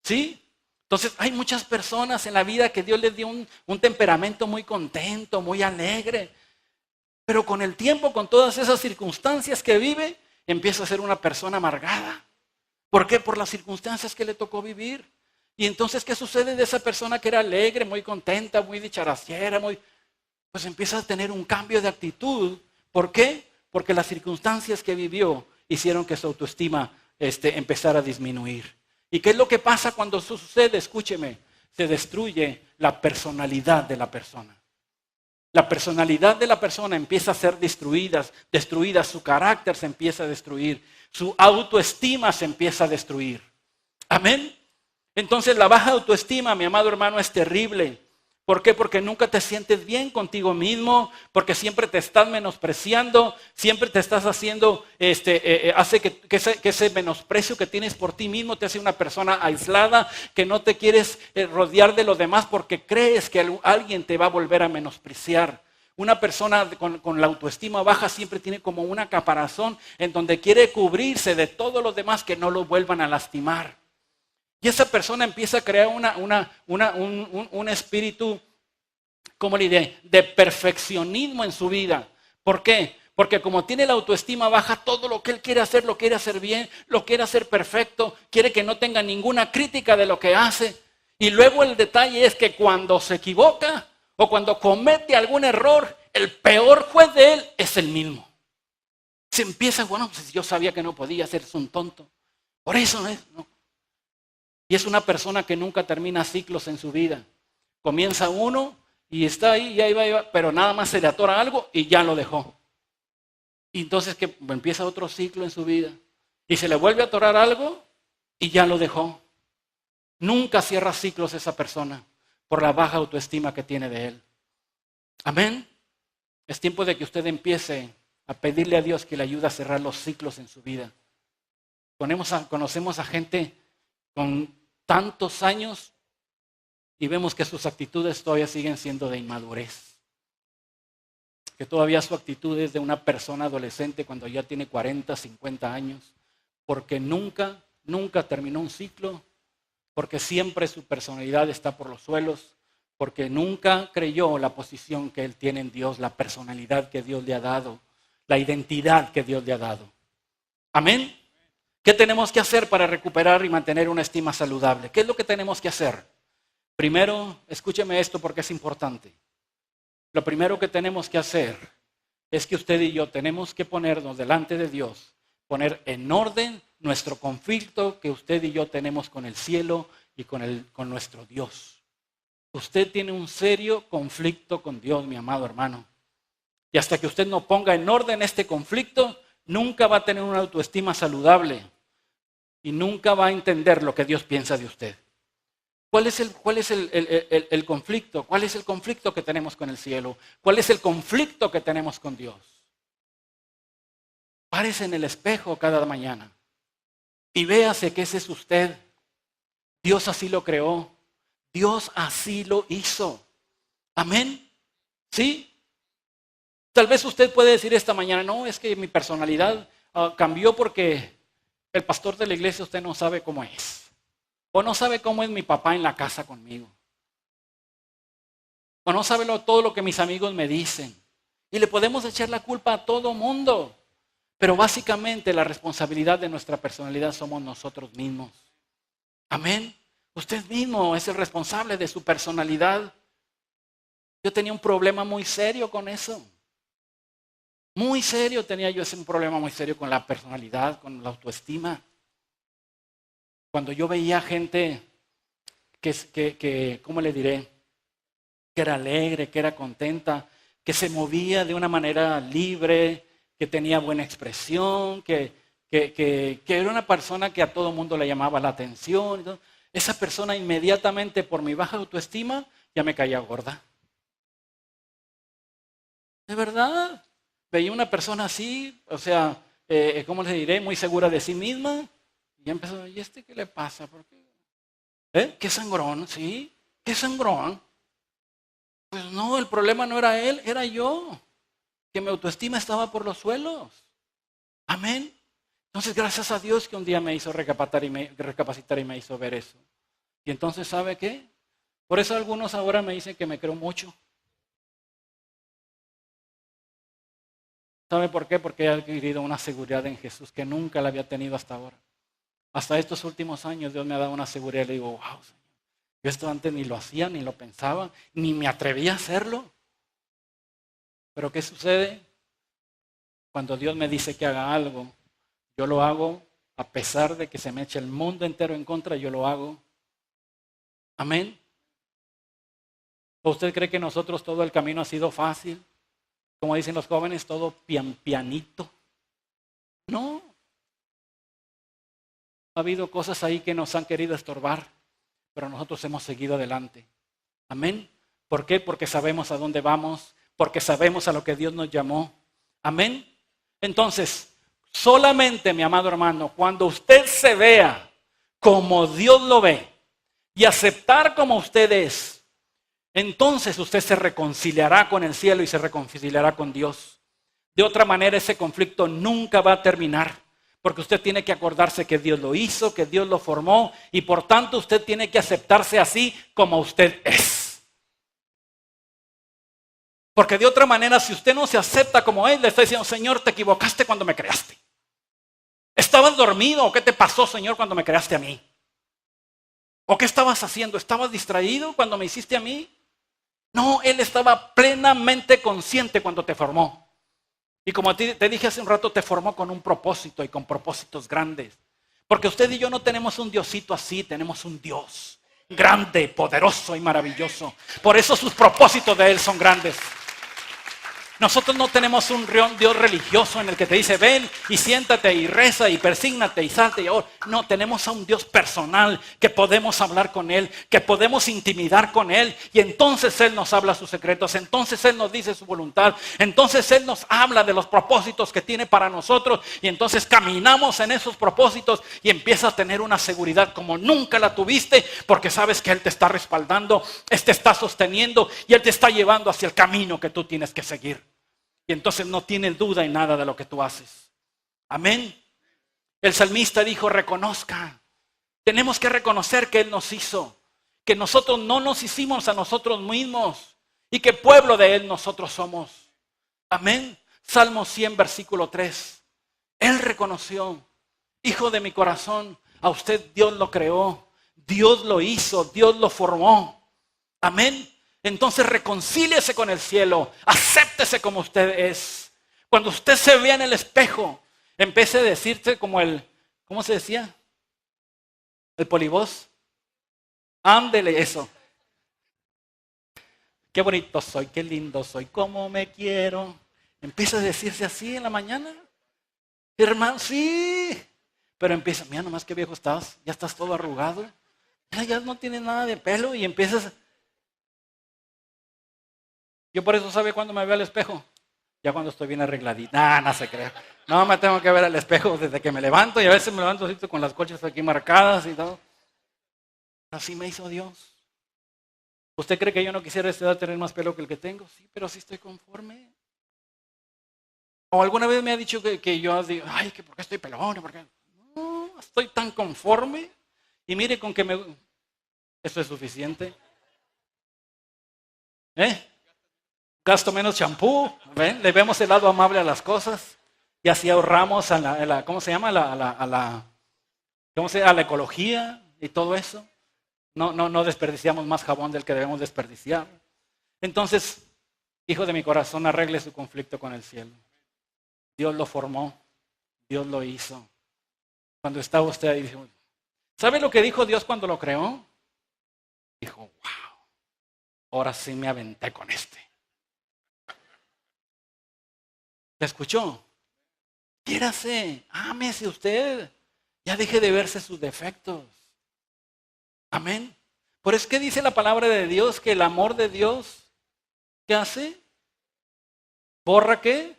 ¿Sí? Entonces hay muchas personas en la vida que Dios les dio un temperamento muy contento, muy alegre. Pero con el tiempo, con todas esas circunstancias que vive, empieza a ser una persona amargada. ¿Por qué? Por las circunstancias que le tocó vivir. Y entonces, ¿qué sucede de esa persona que era alegre, muy contenta, muy dicharachera, pues empieza a tener un cambio de actitud? ¿Por qué? Porque las circunstancias que vivió hicieron que su autoestima empezara a disminuir. ¿Y qué es lo que pasa cuando eso sucede? Escúcheme, se destruye la personalidad de la persona. La personalidad de la persona empieza a ser destruida, su carácter se empieza a destruir, su autoestima se empieza a destruir. Amén. Entonces la baja autoestima, mi amado hermano, es terrible. ¿Por qué? Porque nunca te sientes bien contigo mismo, porque siempre te estás menospreciando, siempre te estás haciendo, hace que ese menosprecio que tienes por ti mismo te hace una persona aislada, que no te quieres rodear de los demás porque crees que alguien te va a volver a menospreciar. Una persona con la autoestima baja siempre tiene como una caparazón en donde quiere cubrirse de todos los demás que no lo vuelvan a lastimar. Y esa persona empieza a crear un espíritu, ¿cómo le diré?, de perfeccionismo en su vida. ¿Por qué? Porque como tiene la autoestima baja, todo lo que él quiere hacer, lo quiere hacer bien, lo quiere hacer perfecto, quiere que no tenga ninguna crítica de lo que hace. Y luego el detalle es que cuando se equivoca o cuando comete algún error, el peor juez de él es el mismo. Se empieza, bueno, pues yo sabía que no podía ser un tonto. Por eso es, ¿no? Y es una persona que nunca termina ciclos en su vida. Comienza uno y está ahí, y ahí va, pero nada más se le atora algo y ya lo dejó. Y entonces que empieza otro ciclo en su vida. Y se le vuelve a atorar algo y ya lo dejó. Nunca cierra ciclos esa persona por la baja autoestima que tiene de él. Amén. Es tiempo de que usted empiece a pedirle a Dios que le ayude a cerrar los ciclos en su vida. Conocemos a gente con tantos años y vemos que sus actitudes todavía siguen siendo de inmadurez. Que todavía su actitud es de una persona adolescente cuando ya tiene 40, 50 años. Porque nunca terminó un ciclo. Porque siempre su personalidad está por los suelos. Porque nunca creyó la posición que él tiene en Dios, la personalidad que Dios le ha dado, la identidad que Dios le ha dado. Amén. ¿Qué tenemos que hacer para recuperar y mantener una estima saludable? ¿Qué es lo que tenemos que hacer? Primero, escúcheme esto porque es importante. Lo primero que tenemos que hacer es que usted y yo tenemos que ponernos delante de Dios, poner en orden nuestro conflicto que usted y yo tenemos con el cielo y con nuestro Dios. Usted tiene un serio conflicto con Dios, mi amado hermano. Y hasta que usted no ponga en orden este conflicto, nunca va a tener una autoestima saludable. Y nunca va a entender lo que Dios piensa de usted. ¿Cuál es el conflicto? ¿Cuál es el conflicto que tenemos con el cielo? ¿Cuál es el conflicto que tenemos con Dios? Párese en el espejo cada mañana y véase que ese es usted. Dios así lo creó. Dios así lo hizo. Amén. ¿Sí? Tal vez usted puede decir esta mañana, no, es que mi personalidad cambió porque el pastor de la iglesia usted no sabe cómo es. O no sabe cómo es mi papá en la casa conmigo. O no sabe todo lo que mis amigos me dicen. Y le podemos echar la culpa a todo mundo. Pero básicamente la responsabilidad de nuestra personalidad somos nosotros mismos. Amén. Usted mismo es el responsable de su personalidad. Yo tenía un problema muy serio con eso. Muy serio tenía yo un problema muy serio con la personalidad, con la autoestima. Cuando yo veía gente que ¿cómo le diré? Que era alegre, que era contenta, que se movía de una manera libre, que tenía buena expresión, que era una persona que a todo mundo le llamaba la atención. Esa persona inmediatamente por mi baja autoestima ya me caía gorda. De verdad. Veía una persona así, o sea, ¿cómo le diré? Muy segura de sí misma. Y ya empezó, ¿y qué le pasa? ¿Por qué? ¿Qué sangrón? ¿Sí? ¿Qué sangrón? Pues no, el problema no era él, era yo. Que mi autoestima estaba por los suelos. Amén. Entonces, gracias a Dios que un día me hizo recapacitar y me hizo ver eso. Y entonces, ¿sabe qué? Por eso algunos ahora me dicen que me creo mucho. ¿Sabe por qué? Porque he adquirido una seguridad en Jesús que nunca la había tenido hasta ahora. Hasta estos últimos años Dios me ha dado una seguridad y le digo, wow, Señor, yo esto antes ni lo hacía, ni lo pensaba, ni me atrevía a hacerlo. Pero ¿qué sucede? Cuando Dios me dice que haga algo, yo lo hago A pesar de que se me eche el mundo entero en contra, yo lo hago. Amén. ¿O usted cree que nosotros todo el camino ha sido fácil? Como dicen los jóvenes, todo pianito. No. Ha habido cosas ahí que nos han querido estorbar, pero nosotros hemos seguido adelante. Amén. ¿Por qué? Porque sabemos a dónde vamos, porque sabemos a lo que Dios nos llamó. Amén. Entonces, solamente, mi amado hermano, cuando usted se vea como Dios lo ve y aceptar como usted es, entonces usted se reconciliará con el cielo y se reconciliará con Dios. De otra manera, ese conflicto nunca va a terminar, porque usted tiene que acordarse que Dios lo hizo, que Dios lo formó, y por tanto usted tiene que aceptarse así como usted es. Porque de otra manera, si usted no se acepta como Él, le está diciendo, Señor, te equivocaste cuando me creaste. ¿Estabas dormido o qué te pasó, Señor, cuando me creaste a mí? ¿O qué estabas haciendo? ¿Estabas distraído cuando me hiciste a mí? No, Él estaba plenamente consciente cuando te formó. Y como te dije hace un rato, te formó con un propósito y con propósitos grandes. Porque usted y yo no tenemos un Diosito así, tenemos un Dios grande, poderoso y maravilloso. Por eso sus propósitos de Él son grandes. Nosotros no tenemos un Dios religioso en el que te dice, ven y siéntate y reza y persígnate y salte y ora. No, tenemos a un Dios personal que podemos hablar con Él, que podemos intimidar con Él. Y entonces Él nos habla sus secretos, entonces Él nos dice su voluntad, entonces Él nos habla de los propósitos que tiene para nosotros. Y entonces caminamos en esos propósitos y empiezas a tener una seguridad como nunca la tuviste, porque sabes que Él te está respaldando, Él te está sosteniendo y Él te está llevando hacia el camino que tú tienes que seguir. Y entonces no tienes duda en nada de lo que tú haces. Amén. El salmista dijo, reconozca. Tenemos que reconocer que Él nos hizo. Que nosotros no nos hicimos a nosotros mismos. Y que pueblo de Él nosotros somos. Amén. Salmo 100, versículo 3. Él reconoció, hijo de mi corazón, a usted Dios lo creó. Dios lo hizo, Dios lo formó. Amén. Entonces reconcíliese con el cielo, acéptese como usted es. Cuando usted se vea en el espejo, empiece a decirte como ¿cómo se decía? El polivoz. Ándele eso. Qué bonito soy, qué lindo soy, cómo me quiero. Empieza a decirse así en la mañana. Hermano, sí. Pero empieza, mira nomás qué viejo estás, ya estás todo arrugado. Ya no tienes nada de pelo y empiezas. Yo por eso, ¿sabe cuándo me veo al espejo? Ya cuando estoy bien arregladita. No se crea. No me tengo que ver al espejo desde que me levanto y a veces me levanto así con las colchas aquí marcadas y todo. Así me hizo Dios. ¿Usted cree que yo no quisiera a esta edad tener más pelo que el que tengo? Sí, pero sí estoy conforme. O alguna vez me ha dicho que yo digo, ay, que por qué estoy pelón, ¿por qué? No, estoy tan conforme. Y mire con que eso es suficiente. Gasto menos champú, ¿ven? Le vemos el lado amable a las cosas y así ahorramos ¿cómo se llama? ¿Cómo se llama? A la ecología y todo eso. No desperdiciamos más jabón del que debemos desperdiciar. Entonces, hijo de mi corazón, arregle su conflicto con el cielo. Dios lo formó, Dios lo hizo. Cuando estaba usted ahí, dijo, ¿sabe lo que dijo Dios cuando lo creó? Dijo, wow, ahora sí me aventé con este. ¿La escuchó? Quiérase, ámese usted. Ya deje de verse sus defectos. Amén. Por eso que dice la palabra de Dios que el amor de Dios, ¿qué hace? ¿Borra qué?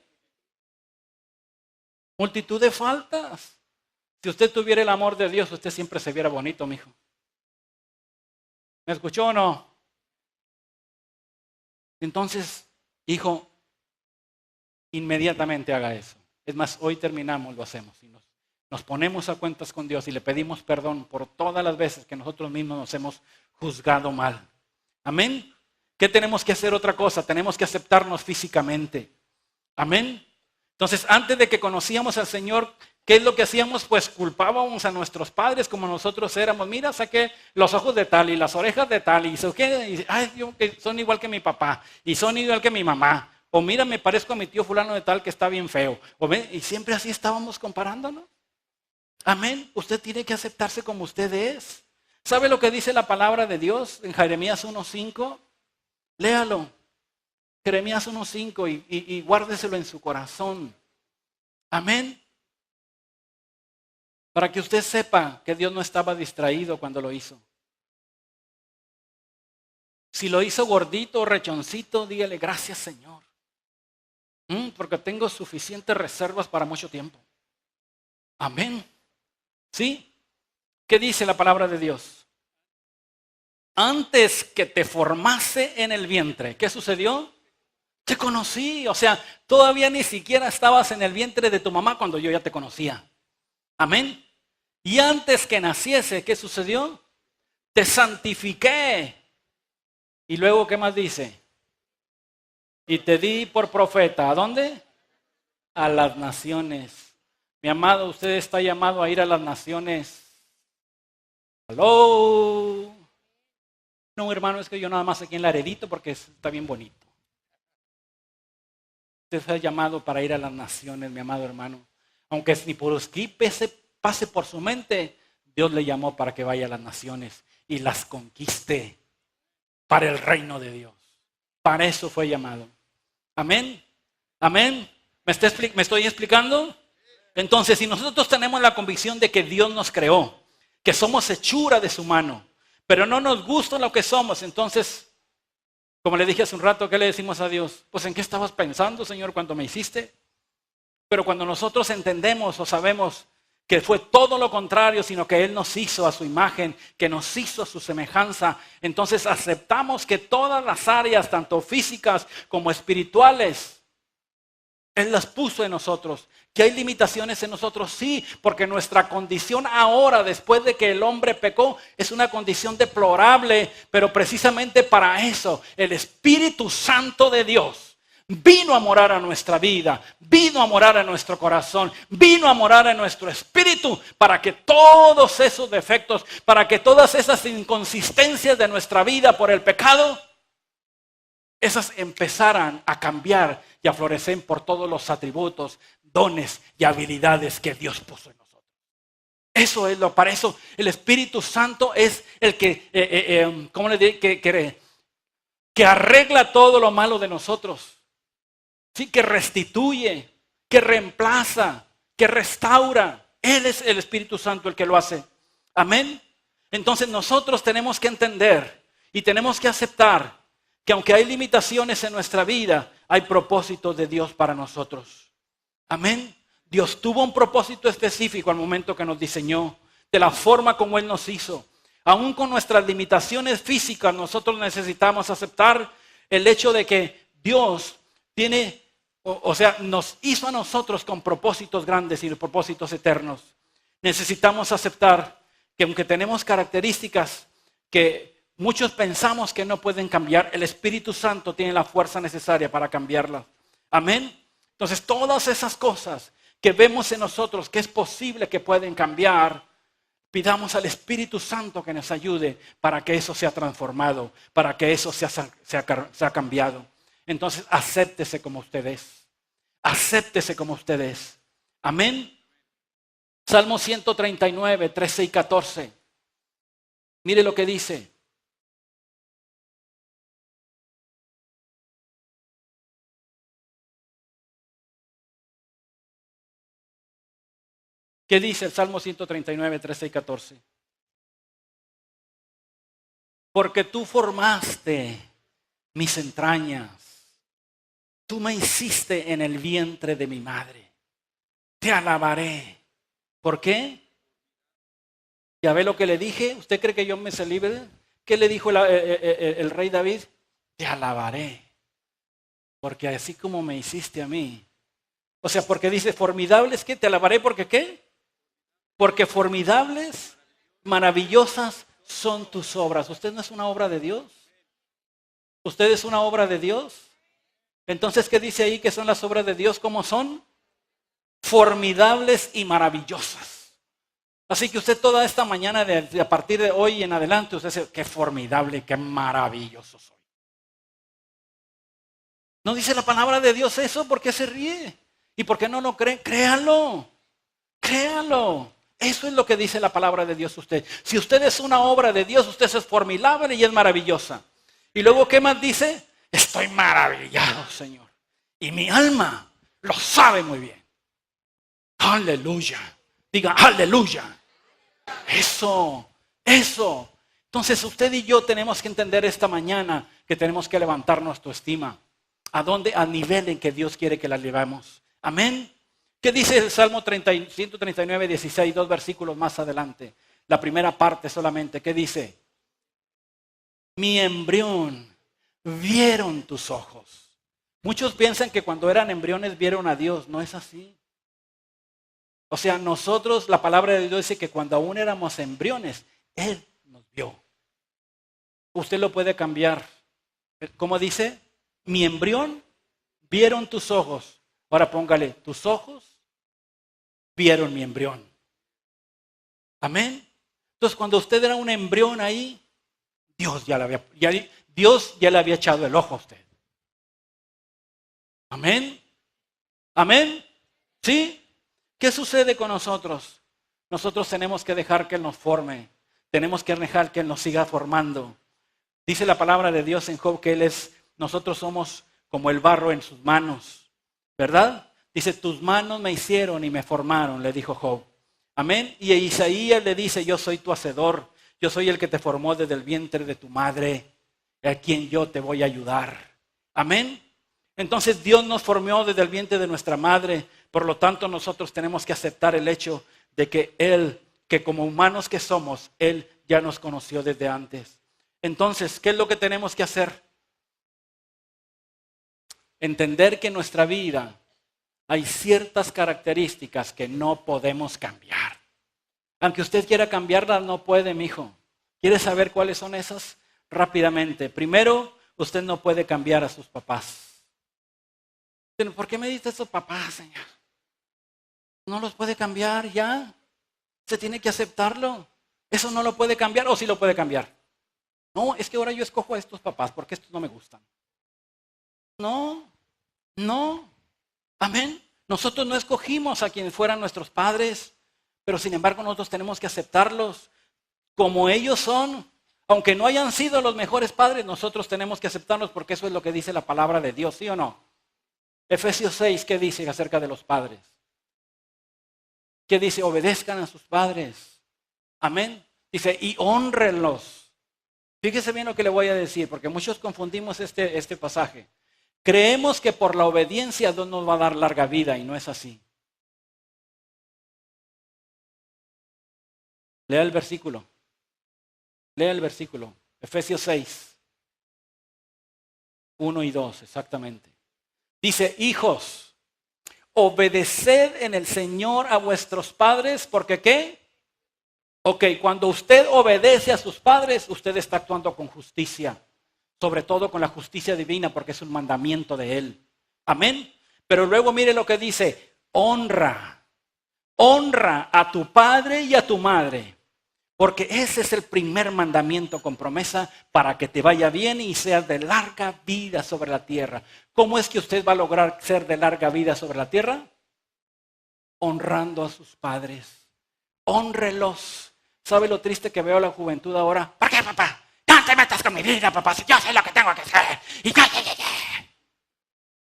Multitud de faltas. Si usted tuviera el amor de Dios, usted siempre se viera bonito, mijo. ¿Me escuchó o no? Entonces, hijo, inmediatamente haga eso. Es más, hoy terminamos, lo hacemos. Y nos ponemos a cuentas con Dios y le pedimos perdón por todas las veces que nosotros mismos nos hemos juzgado mal. Amén. ¿Qué tenemos que hacer otra cosa? Tenemos que aceptarnos físicamente. Amén. Entonces, antes de que conocíamos al Señor, ¿qué es lo que hacíamos? Pues culpábamos a nuestros padres como nosotros éramos. Mira, saqué los ojos de tal y las orejas de tal y ay, yo, que son igual que mi papá y son igual que mi mamá. O mira, me parezco a mi tío fulano de tal que está bien feo. Y siempre así estábamos comparándonos. Amén. Usted tiene que aceptarse como usted es. ¿Sabe lo que dice la palabra de Dios en Jeremías 1:5? Léalo. Jeremías 1:5 y guárdeselo en su corazón. Amén. Para que usted sepa que Dios no estaba distraído cuando lo hizo. Si lo hizo gordito o rechoncito, dígale gracias, Señor. Porque tengo suficientes reservas para mucho tiempo. Amén. ¿Sí? ¿Qué dice la palabra de Dios? Antes que te formase en el vientre, ¿qué sucedió? Te conocí. O sea, todavía ni siquiera estabas en el vientre de tu mamá cuando yo ya te conocía. Amén. Y antes que naciese, ¿qué sucedió? Te santifiqué. Y luego, ¿qué más dice? Y te di por profeta. ¿A dónde? A las naciones. Mi amado, usted está llamado a ir a las naciones. ¿Aló? No, hermano, es que yo nada más aquí en Laredito porque está bien bonito. Usted está llamado para ir a las naciones, mi amado hermano. Aunque ni por aquí pase por su mente, Dios le llamó para que vaya a las naciones y las conquiste para el reino de Dios. Para eso fue llamado. Amén. Amén. ¿Me estoy explicando? Entonces, si nosotros tenemos la convicción de que Dios nos creó, que somos hechura de su mano, pero no nos gusta lo que somos, entonces, como le dije hace un rato, ¿qué le decimos a Dios? Pues ¿en qué estabas pensando, Señor, cuando me hiciste? Pero cuando nosotros entendemos o sabemos que fue todo lo contrario, sino que Él nos hizo a su imagen, que nos hizo a su semejanza, entonces aceptamos que todas las áreas, tanto físicas como espirituales, Él las puso en nosotros. ¿Que hay limitaciones en nosotros? Sí, porque nuestra condición ahora, después de que el hombre pecó, es una condición deplorable, pero precisamente para eso el Espíritu Santo de Dios vino a morar a nuestra vida, vino a morar a nuestro corazón, vino a morar a nuestro espíritu para que todos esos defectos, para que todas esas inconsistencias de nuestra vida por el pecado, esas empezaran a cambiar y a florecer por todos los atributos, dones y habilidades que Dios puso en nosotros. Eso es para eso el Espíritu Santo es el que, ¿cómo le digo? Que arregla todo lo malo de nosotros. Sí, que restituye, que reemplaza, que restaura. Él es el Espíritu Santo el que lo hace. Amén. Entonces nosotros tenemos que entender y tenemos que aceptar que aunque hay limitaciones en nuestra vida, hay propósitos de Dios para nosotros. Amén. Dios tuvo un propósito específico al momento que nos diseñó, de la forma como Él nos hizo. Aún con nuestras limitaciones físicas, nosotros necesitamos aceptar el hecho de que Dios tiene, nos hizo a nosotros con propósitos grandes y propósitos eternos. Necesitamos aceptar que aunque tenemos características que muchos pensamos que no pueden cambiar, el Espíritu Santo tiene la fuerza necesaria para cambiarlas. Amén. Entonces, todas esas cosas que vemos en nosotros que es posible que pueden cambiar, pidamos al Espíritu Santo que nos ayude para que eso sea transformado, para que eso sea cambiado. Entonces, acéptese como usted es. Acéptese como usted es. Amén. Salmo 139, 13 y 14. Mire lo que dice. ¿Qué dice el Salmo 139, 13 y 14? Porque tú formaste mis entrañas. Tú me hiciste en el vientre de mi madre. Te alabaré. ¿Por qué? ¿Ya ve lo que le dije? ¿Usted cree que yo me sé libre? ¿Qué le dijo el rey David? Te alabaré. Porque así como me hiciste a mí. O sea, porque dice formidables, ¿qué? Te alabaré porque ¿qué? Porque formidables, maravillosas son tus obras. ¿Usted no es una obra de Dios? ¿Usted es una obra de Dios? Entonces, ¿qué dice ahí que son las obras de Dios? ¿Cómo son? Formidables y maravillosas. Así que usted toda esta mañana, a partir de hoy en adelante, usted dice, qué formidable, qué maravilloso soy. ¿No dice la palabra de Dios eso? ¿Por qué se ríe? ¿Y por qué no lo cree? Créalo. Créalo. Eso es lo que dice la palabra de Dios usted. Si usted es una obra de Dios, usted es formidable y es maravillosa. Y luego, ¿qué más dice? Estoy maravillado, Señor. Y mi alma lo sabe muy bien. Aleluya. Diga, aleluya. Eso. Entonces usted y yo tenemos que entender esta mañana que tenemos que levantar nuestra estima. ¿A dónde? Al nivel en que Dios quiere que la llevemos. Amén. ¿Qué dice el Salmo 139, 16, 2 versículos más adelante? La primera parte solamente. ¿Qué dice? Mi embrión vieron tus ojos. Muchos piensan que cuando eran embriones vieron a Dios. No es así. O sea, nosotros, la palabra de Dios dice que cuando aún éramos embriones, Él nos vio. Usted lo puede cambiar. ¿Cómo dice? Mi embrión vieron tus ojos. Ahora póngale, tus ojos vieron mi embrión. Amén. Entonces, cuando usted era un embrión ahí, Dios ya le había echado el ojo a usted. Amén. Amén. ¿Sí? ¿Qué sucede con nosotros? Nosotros tenemos que dejar que Él nos forme. Tenemos que dejar que Él nos siga formando. Dice la palabra de Dios en Job que nosotros somos como el barro en sus manos. ¿Verdad? Dice, tus manos me hicieron y me formaron, le dijo Job. Amén. Y Isaías le dice, yo soy tu hacedor. Yo soy el que te formó desde el vientre de tu madre, a quien yo te voy a ayudar. Amén. Entonces Dios nos formó desde el vientre de nuestra madre. Por lo tanto, nosotros tenemos que aceptar el hecho de que Él, que como humanos que somos, Él ya nos conoció desde antes. Entonces, ¿qué es lo que tenemos que hacer? Entender que en nuestra vida hay ciertas características que no podemos cambiar. Aunque usted quiera cambiarlas, no puede, mijo. ¿Quiere saber cuáles son esas? Rápidamente. Primero, usted no puede cambiar a sus papás. ¿Por qué me diste estos papás, Señor? No los puede cambiar ya. Se tiene que aceptarlo. Eso no lo puede cambiar, o sí lo puede cambiar. No, es que ahora yo escojo a estos papás porque estos no me gustan. No. Amén. Nosotros no escogimos a quienes fueran nuestros padres, pero sin embargo nosotros tenemos que aceptarlos como ellos son. Aunque no hayan sido los mejores padres, nosotros tenemos que aceptarlos porque eso es lo que dice la palabra de Dios, ¿sí o no? Efesios 6, ¿qué dice acerca de los padres? ¿Qué dice? Obedezcan a sus padres. Amén. Dice, y hónrenlos. Fíjese bien lo que le voy a decir, porque muchos confundimos este pasaje. Creemos que por la obediencia Dios nos va a dar larga vida y no es así. Lea el versículo. Efesios 6, 1 y 2, exactamente. Dice, hijos, obedeced en el Señor a vuestros padres, porque ¿qué? Ok, cuando usted obedece a sus padres, usted está actuando con justicia. Sobre todo con la justicia divina, porque es un mandamiento de Él. Amén. Pero luego mire lo que dice, honra a tu padre y a tu madre, porque ese es el primer mandamiento con promesa para que te vaya bien y seas de larga vida sobre la tierra. ¿Cómo es que usted va a lograr ser de larga vida sobre la tierra? Honrando a sus padres. Hónrelos. ¿Sabe lo triste que veo a la juventud ahora? ¿Por qué, papá? No te metas con mi vida, papá, si yo sé lo que tengo que hacer.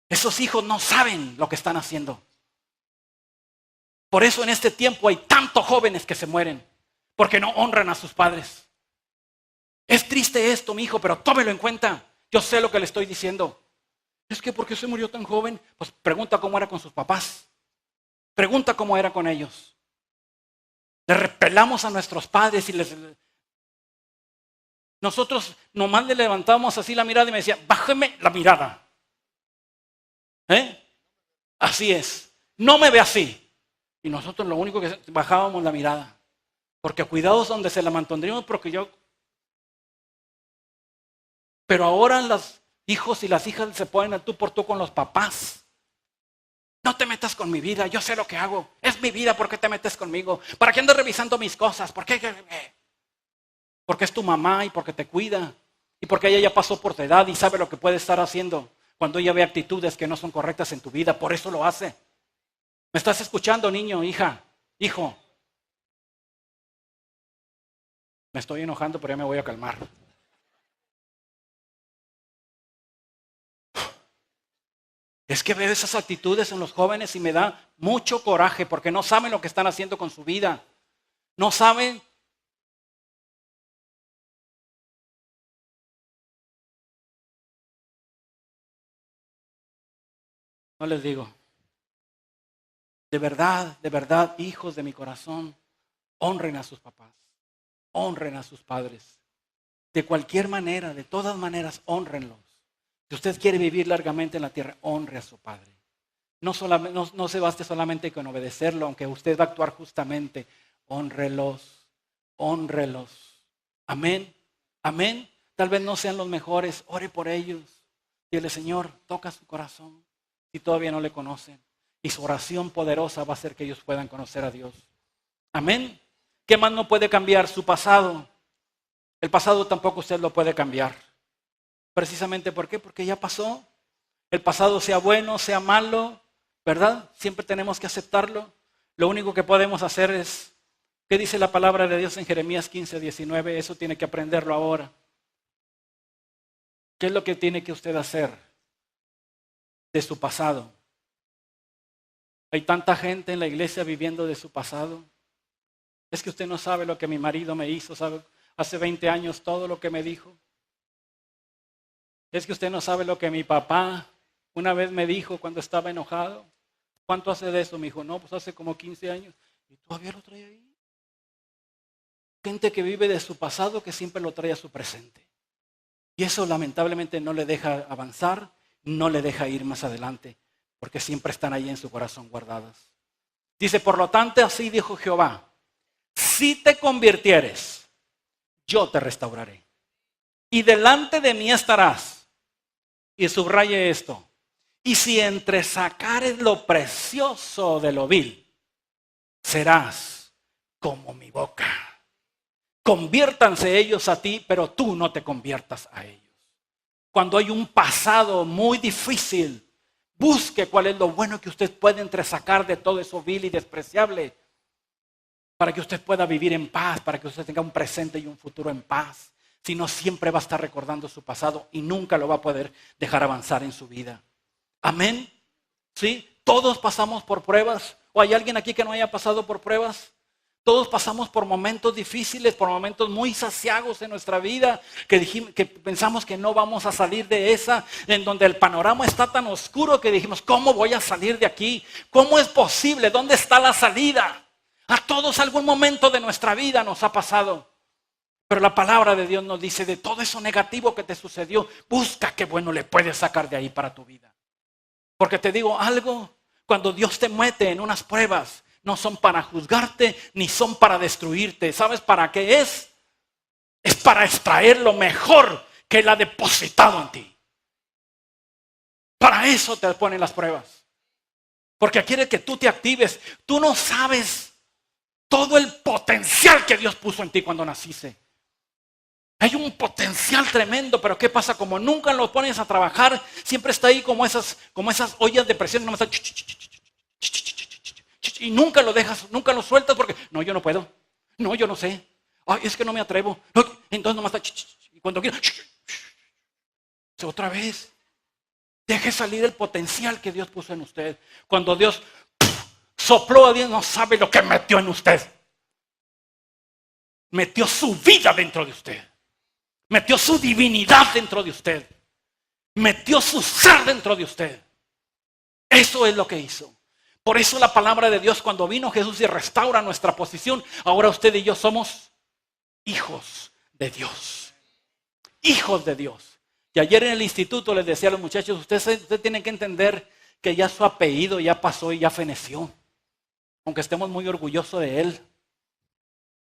Esos hijos no saben lo que están haciendo. Por eso en este tiempo hay tantos jóvenes que se mueren, porque no honran a sus padres. Es triste esto, mi hijo, pero tómelo en cuenta. Yo sé lo que le estoy diciendo. Es que ¿por qué se murió tan joven? Pues pregunta cómo era con sus papás. Pregunta cómo era con ellos. Le repelamos a nuestros padres y nosotros nomás le levantábamos así la mirada y me decía, bájeme la mirada. Así es. No me ve así. Y nosotros lo único que bajábamos la mirada. Porque cuidados donde se la mantendríamos Pero ahora los hijos y las hijas se ponen al tú por tú con los papás. No te metas con mi vida, yo sé lo que hago. Es mi vida, ¿por qué te metes conmigo? ¿Para qué andas revisando mis cosas? ¿Por qué? Porque es tu mamá y porque te cuida. Y porque ella ya pasó por tu edad y sabe lo que puede estar haciendo cuando ella ve actitudes que no son correctas en tu vida. Por eso lo hace. ¿Me estás escuchando, niño, hija, hijo? Me estoy enojando, pero ya me voy a calmar. Es que veo esas actitudes en los jóvenes y me da mucho coraje porque no saben lo que están haciendo con su vida. No saben. No les digo. De verdad, hijos de mi corazón, honren a sus papás, honren a sus padres. De cualquier manera, de todas maneras, honrenlos. Si usted quiere vivir largamente en la tierra, honre a su padre. No se baste solamente con obedecerlo, aunque usted va a actuar justamente. Honrelos, honrelos. Amén, amén. Tal vez no sean los mejores, ore por ellos. Dile, Señor, toca su corazón si todavía no le conocen. Y su oración poderosa va a hacer que ellos puedan conocer a Dios. Amén. ¿Qué más no puede cambiar? Su pasado. El pasado tampoco usted lo puede cambiar. Precisamente, ¿por qué? Porque ya pasó. El pasado sea bueno, sea malo, ¿verdad? Siempre tenemos que aceptarlo. Lo único que podemos hacer es, ¿qué dice la palabra de Dios en Jeremías 15:19? Eso tiene que aprenderlo ahora. ¿Qué es lo que tiene que usted hacer de su pasado? Hay tanta gente en la iglesia viviendo de su pasado. Es que usted no sabe lo que mi marido me hizo, ¿sabe? Hace 20 años todo lo que me dijo. Es que usted no sabe lo que mi papá una vez me dijo cuando estaba enojado. ¿Cuánto hace de eso? Me dijo, no, pues hace como 15 años. ¿Y todavía lo trae ahí? Gente que vive de su pasado que siempre lo trae a su presente. Y eso lamentablemente no le deja avanzar, no le deja ir más adelante, porque siempre están ahí en su corazón guardadas. Dice, por lo tanto, así dijo Jehová, si te convirtieres, yo te restauraré. Y delante de mí estarás. Y subraye esto. Y si entresacares lo precioso de lo vil, serás como mi boca. Conviértanse ellos a ti, pero tú no te conviertas a ellos. Cuando hay un pasado muy difícil, busque cuál es lo bueno que usted puede entresacar de todo eso vil y despreciable, para que usted pueda vivir en paz, para que usted tenga un presente y un futuro en paz. Si no, siempre va a estar recordando su pasado y nunca lo va a poder dejar avanzar en su vida. Amén. ¿Sí? Todos pasamos por pruebas. ¿O hay alguien aquí que no haya pasado por pruebas? Todos pasamos por momentos difíciles, por momentos muy saciagos en nuestra vida, que pensamos que no vamos a salir de esa, en donde el panorama está tan oscuro que dijimos, ¿cómo voy a salir de aquí? ¿Cómo es posible? ¿Dónde está la salida? A todos algún momento de nuestra vida nos ha pasado. Pero la palabra de Dios nos dice, de todo eso negativo que te sucedió, busca qué bueno le puedes sacar de ahí para tu vida. Porque te digo algo, cuando Dios te mete en unas pruebas, no son para juzgarte ni son para destruirte. ¿Sabes para qué es? Es para extraer lo mejor que Él ha depositado en ti. Para eso te ponen las pruebas. Porque quiere que tú te actives. Tú no sabes todo el potencial que Dios puso en ti cuando naciste. Hay un potencial tremendo, pero ¿qué pasa? Como nunca lo pones a trabajar, siempre está ahí como esas ollas de presión, no me está y nunca lo dejas, nunca lo sueltas porque no, yo no puedo, no, yo no sé, ay, es que no me atrevo, no, entonces nomás está y cuando quiero otra vez, deje salir el potencial que Dios puso en usted. Cuando Dios sopló a Dios, no sabe lo que metió en usted. Metió su vida dentro de usted. Metió su divinidad dentro de usted. Metió su ser dentro de usted. Eso es lo que hizo. Por eso la palabra de Dios, cuando vino Jesús y restaura nuestra posición, ahora usted y yo somos hijos de Dios. Hijos de Dios. Y ayer en el instituto les decía a los muchachos, ustedes tienen que entender que ya su apellido ya pasó y ya feneció. Aunque estemos muy orgullosos de él.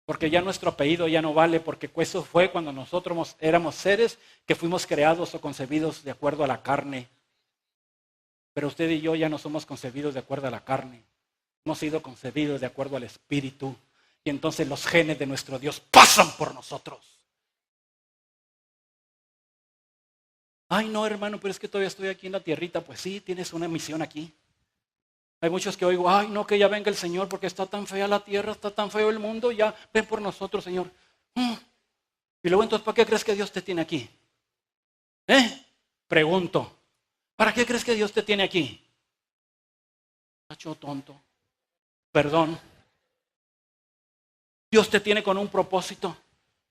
Porque ya nuestro apellido ya no vale, porque eso fue cuando nosotros éramos seres que fuimos creados o concebidos de acuerdo a la carne. Pero usted y yo ya no somos concebidos de acuerdo a la carne. Hemos sido concebidos de acuerdo al Espíritu. Y entonces los genes de nuestro Dios pasan por nosotros. Ay, no, hermano, pero es que todavía estoy aquí en la tierrita. Pues sí, tienes una misión aquí. Hay muchos que oigo, ay, no, que ya venga el Señor porque está tan fea la tierra, está tan feo el mundo, ya ven por nosotros, Señor. Y luego entonces, ¿para qué crees que Dios te tiene aquí? Pregunto, ¿para qué crees que Dios te tiene aquí? Tacho tonto. Perdón. Dios te tiene con un propósito.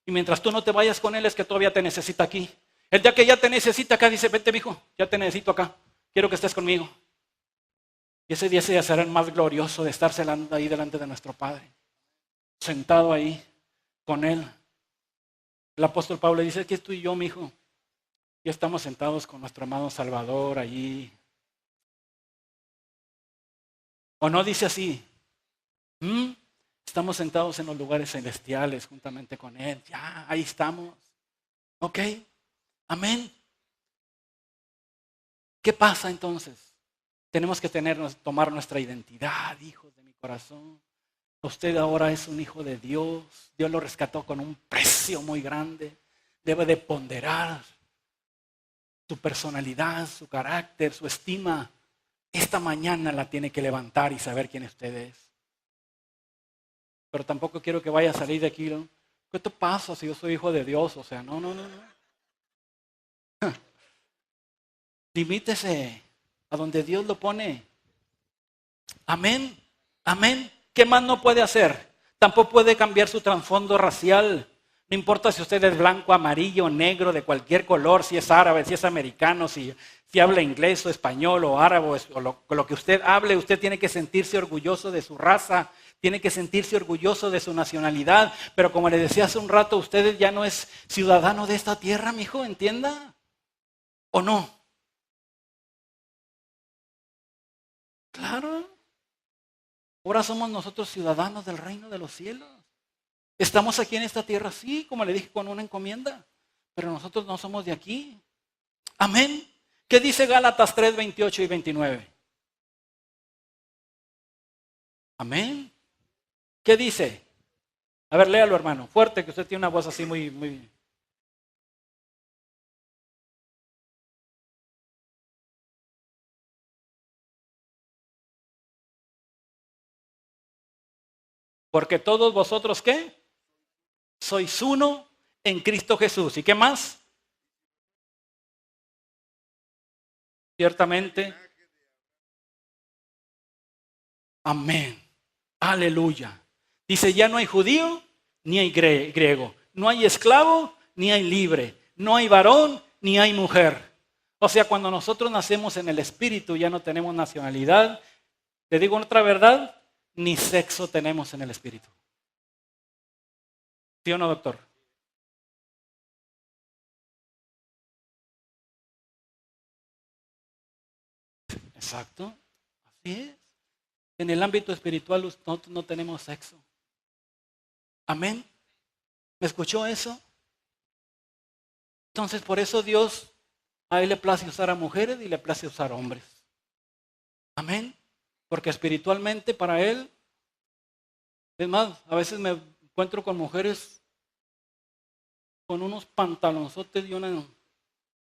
Y mientras tú no te vayas con Él, es que todavía te necesita aquí. El día que ya te necesita acá, dice, vete, mijo, ya te necesito acá. Quiero que estés conmigo. Y ese día será el más glorioso de estar ahí delante de nuestro Padre. Sentado ahí con Él. El apóstol Pablo dice que tú y yo, mijo, ya estamos sentados con nuestro amado Salvador allí. ¿O no dice así? Estamos sentados en los lugares celestiales juntamente con Él. Ya, ahí estamos. ¿Ok? Amén. ¿Qué pasa entonces? Tenemos que tomar nuestra identidad, hijos de mi corazón. Usted ahora es un hijo de Dios. Dios lo rescató con un precio muy grande. Debe de ponderar su personalidad, su carácter, su estima. Esta mañana la tiene que levantar y saber quién usted es. Pero tampoco quiero que vaya a salir de aquí, ¿no? ¿Qué te pasa si yo soy hijo de Dios? O sea, no. Limítese a donde Dios lo pone. Amén. Amén. ¿Qué más no puede hacer? Tampoco puede cambiar su trasfondo racial. No importa si usted es blanco, amarillo, negro, de cualquier color, si es árabe, si es americano, si habla inglés o español o árabe o lo que usted hable, usted tiene que sentirse orgulloso de su raza, tiene que sentirse orgulloso de su nacionalidad. Pero como le decía hace un rato, usted ya no es ciudadano de esta tierra, mijo, ¿entienda? ¿O no? Claro. Ahora somos nosotros ciudadanos del reino de los cielos. Estamos aquí en esta tierra, sí, como le dije, con una encomienda. Pero nosotros no somos de aquí. Amén. ¿Qué dice Gálatas 3, 28 y 29? Amén. ¿Qué dice? A ver, léalo, hermano. Fuerte, que usted tiene una voz así muy... Porque todos vosotros, ¿qué? Sois uno en Cristo Jesús. ¿Y qué más? Ciertamente. Amén. Aleluya. Dice, ya no hay judío ni hay griego. No hay esclavo ni hay libre. No hay varón ni hay mujer. O sea, cuando nosotros nacemos en el Espíritu ya no tenemos nacionalidad. Te digo otra verdad, ni sexo tenemos en el Espíritu. ¿Sí o no, doctor? Exacto. Así es. En el ámbito espiritual nosotros no tenemos sexo. Amén. ¿Me escuchó eso? Entonces, por eso Dios, a Él le place usar a mujeres y le place usar hombres. Amén. Porque espiritualmente para Él, es más, a veces me encuentro con mujeres con unos pantalonzotes y una,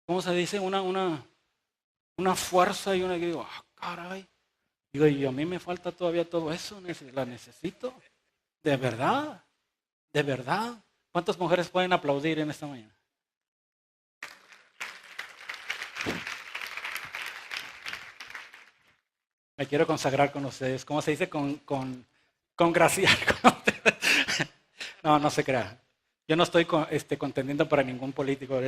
¿cómo se dice? Una fuerza y una que digo, caray. Digo, y a mí me falta todavía todo eso, la necesito. De verdad, de verdad. ¿Cuántas mujeres pueden aplaudir en esta mañana? Me quiero consagrar con ustedes. ¿Cómo se dice? Congraciar con ustedes. No, no se crea. Yo no estoy contendiendo para ningún político,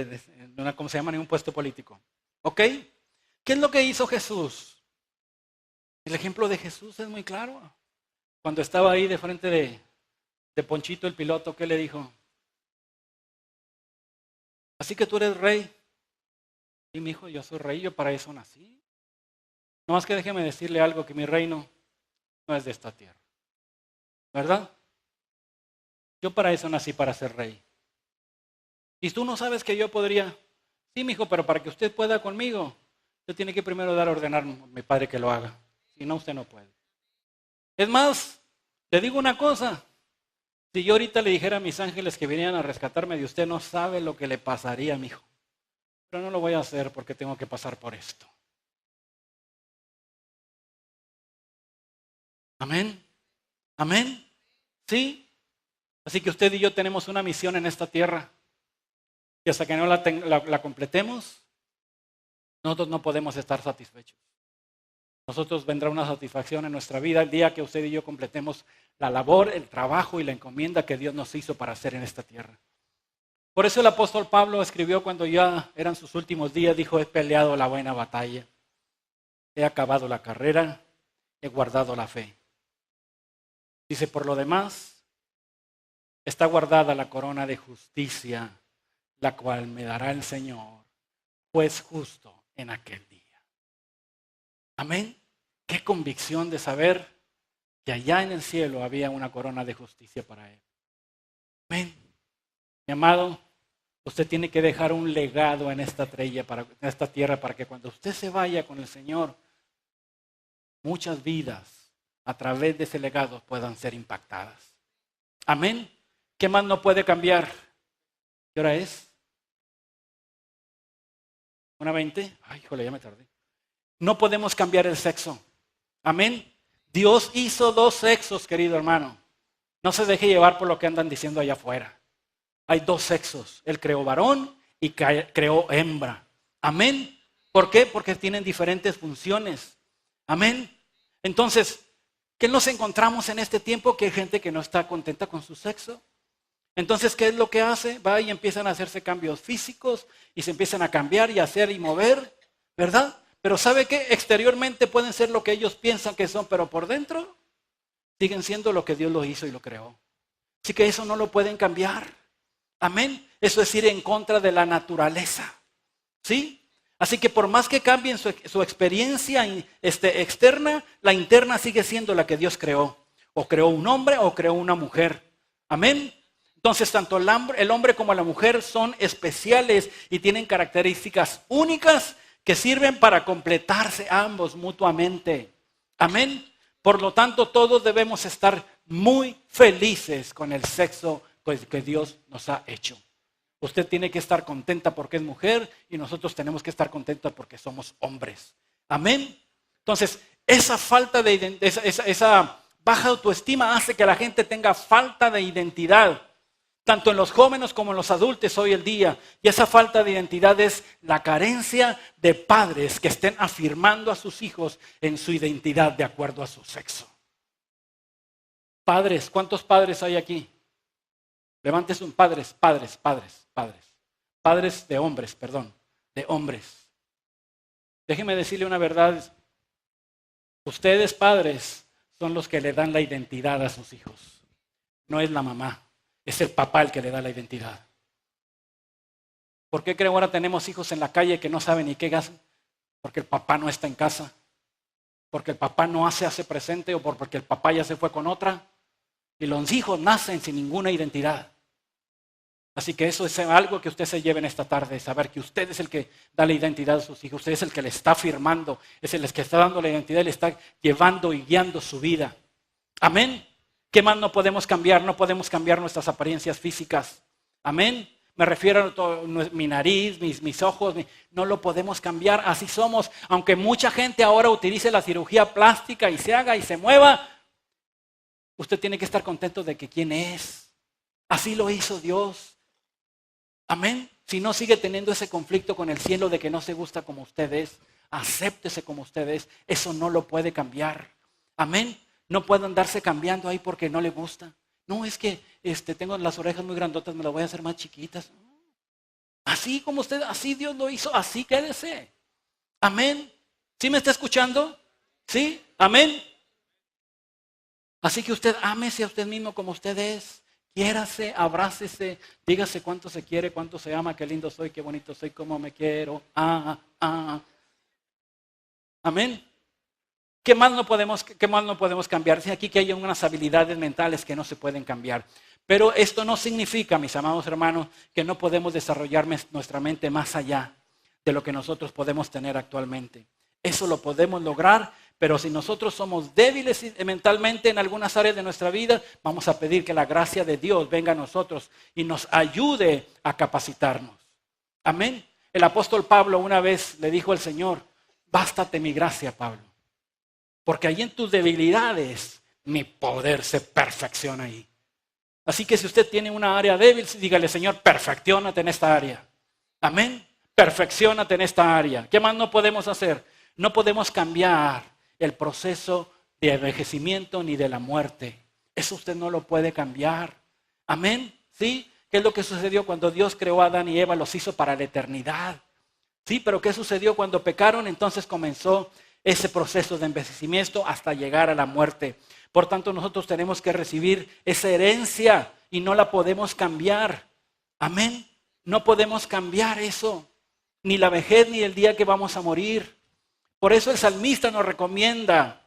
¿cómo se llama? Ningún puesto político. ¿Ok? ¿Qué es lo que hizo Jesús? El ejemplo de Jesús es muy claro. Cuando estaba ahí de frente de Ponchito el piloto, ¿qué le dijo? Así que tú eres rey. Y mi hijo, yo soy rey, yo para eso nací. No más que déjeme decirle algo, que mi reino no es de esta tierra. ¿Verdad? Yo para eso nací, para ser rey. Y tú no sabes que yo podría. Sí, mi hijo, pero para que usted pueda conmigo, usted tiene que primero dar a ordenar a mi padre que lo haga. Si no, usted no puede. Es más, le digo una cosa. Si yo ahorita le dijera a mis ángeles que vinieran a rescatarme de usted, no sabe lo que le pasaría, mi hijo. Pero no lo voy a hacer porque tengo que pasar por esto. Amén. Amén. Sí. Así que usted y yo tenemos una misión en esta tierra. Y hasta que no la completemos, nosotros no podemos estar satisfechos. Nosotros vendrá una satisfacción en nuestra vida el día que usted y yo completemos la labor, el trabajo y la encomienda que Dios nos hizo para hacer en esta tierra. Por eso el apóstol Pablo escribió cuando ya eran sus últimos días, dijo: he peleado la buena batalla, he acabado la carrera, he guardado la fe. Dice: por lo demás, está guardada la corona de justicia, la cual me dará el Señor, juez justo en aquel día. Amén. Qué convicción de saber que allá en el cielo había una corona de justicia para él. Amén. Mi amado, usted tiene que dejar un legado en esta tierra para que cuando usted se vaya con el Señor, muchas vidas a través de ese legado puedan ser impactadas. Amén. ¿Qué más no puede cambiar? ¿Qué hora es? 1:20. Ay, híjole, ya me tardé. No podemos cambiar el sexo. Amén. Dios hizo 2 sexos, querido hermano. No se deje llevar por lo que andan diciendo allá afuera. Hay 2 sexos. Él creó varón y creó hembra. Amén. ¿Por qué? Porque tienen diferentes funciones. Amén. Entonces, ¿qué nos encontramos en este tiempo? Que hay gente que no está contenta con su sexo. Entonces, ¿qué es lo que hace? Va y empiezan a hacerse cambios físicos y se empiezan a cambiar y hacer y mover, ¿verdad? Pero ¿sabe qué? Exteriormente pueden ser lo que ellos piensan que son, pero por dentro siguen siendo lo que Dios lo hizo y lo creó. Así que eso no lo pueden cambiar. Amén. Eso es ir en contra de la naturaleza. ¿Sí? Así que por más que cambien su experiencia externa, la interna sigue siendo la que Dios creó. O creó un hombre o creó una mujer. Amén. Entonces, tanto el hombre como la mujer son especiales y tienen características únicas que sirven para completarse ambos mutuamente. Amén. Por lo tanto, todos debemos estar muy felices con el sexo que Dios nos ha hecho. Usted tiene que estar contenta porque es mujer y nosotros tenemos que estar contentos porque somos hombres. Amén. Entonces, esa falta de esa baja autoestima hace que la gente tenga falta de identidad. Tanto en los jóvenes como en los adultos hoy el día. Y esa falta de identidad es la carencia de padres que estén afirmando a sus hijos en su identidad de acuerdo a su sexo. Padres, ¿cuántos padres hay aquí? Levanten un padres. Padres de hombres, de hombres. Déjenme decirle una verdad. Ustedes, padres, son los que le dan la identidad a sus hijos. No es la mamá. Es el papá el que le da la identidad. ¿Por qué creo ahora tenemos hijos en la calle que no saben ni qué hacen? Porque el papá no está en casa. Porque el papá no hace presente o porque el papá ya se fue con otra. Y los hijos nacen sin ninguna identidad. Así que eso es algo que usted se lleve en esta tarde. Saber que usted es el que da la identidad a sus hijos. Usted es el que le está firmando. Es el que está dando la identidad y le está llevando y guiando su vida. Amén. ¿Qué más no podemos cambiar? No podemos cambiar nuestras apariencias físicas. Amén. Me refiero a todo, mi nariz, mis ojos. No lo podemos cambiar. Así somos. Aunque mucha gente ahora utilice la cirugía plástica y se haga y se mueva, usted tiene que estar contento de que quién es. Así lo hizo Dios. Amén. Si no sigue teniendo ese conflicto con el cielo de que no se gusta como usted es, acéptese como usted es. Eso no lo puede cambiar. Amén. No puede andarse cambiando ahí porque no le gusta. No, es que tengo las orejas muy grandotas, me las voy a hacer más chiquitas. Así como usted, así Dios lo hizo, así quédese. Amén. ¿Sí me está escuchando? ¿Sí? Amén. Así que usted ámese a usted mismo como usted es. Quiérase, abrácese, dígase cuánto se quiere, cuánto se ama, qué lindo soy, qué bonito soy, cómo me quiero. Amén. ¿Qué más no podemos cambiar? Si aquí que hay unas habilidades mentales que no se pueden cambiar. Pero esto no significa, mis amados hermanos, que no podemos desarrollar nuestra mente más allá de lo que nosotros podemos tener actualmente. Eso lo podemos lograr, pero si nosotros somos débiles mentalmente en algunas áreas de nuestra vida, vamos a pedir que la gracia de Dios venga a nosotros y nos ayude a capacitarnos. Amén. El apóstol Pablo una vez le dijo al Señor: bástate mi gracia, Pablo. Porque ahí en tus debilidades mi poder se perfecciona ahí. Así que si usted tiene una área débil, dígale: Señor, perfecciónate en esta área. Amén. Perfecciónate en esta área. ¿Qué más no podemos hacer? No podemos cambiar el proceso de envejecimiento ni de la muerte. Eso usted no lo puede cambiar. Amén. ¿Sí? ¿Qué es lo que sucedió cuando Dios creó a Adán y Eva? Los hizo para la eternidad. Sí, pero ¿qué sucedió cuando pecaron? Entonces comenzó ese proceso de envejecimiento hasta llegar a la muerte. Por tanto, nosotros tenemos que recibir esa herencia y no la podemos cambiar. Amén. No podemos cambiar eso, ni la vejez ni el día que vamos a morir. Por eso el salmista nos recomienda,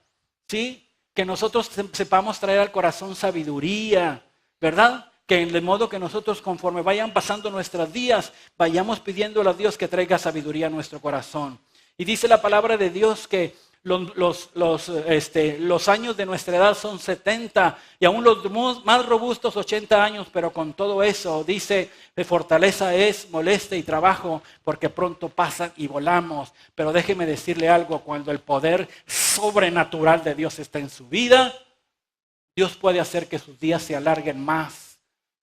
¿sí?, que nosotros sepamos traer al corazón sabiduría, ¿verdad? Que de modo que nosotros, conforme vayan pasando nuestros días, vayamos pidiéndole a Dios que traiga sabiduría a nuestro corazón. Y dice la palabra de Dios que los años de nuestra edad son 70 y aún los más robustos 80 años, pero con todo eso dice, de fortaleza es molestia y trabajo porque pronto pasan y volamos. Pero déjeme decirle algo, cuando el poder sobrenatural de Dios está en su vida, Dios puede hacer que sus días se alarguen más.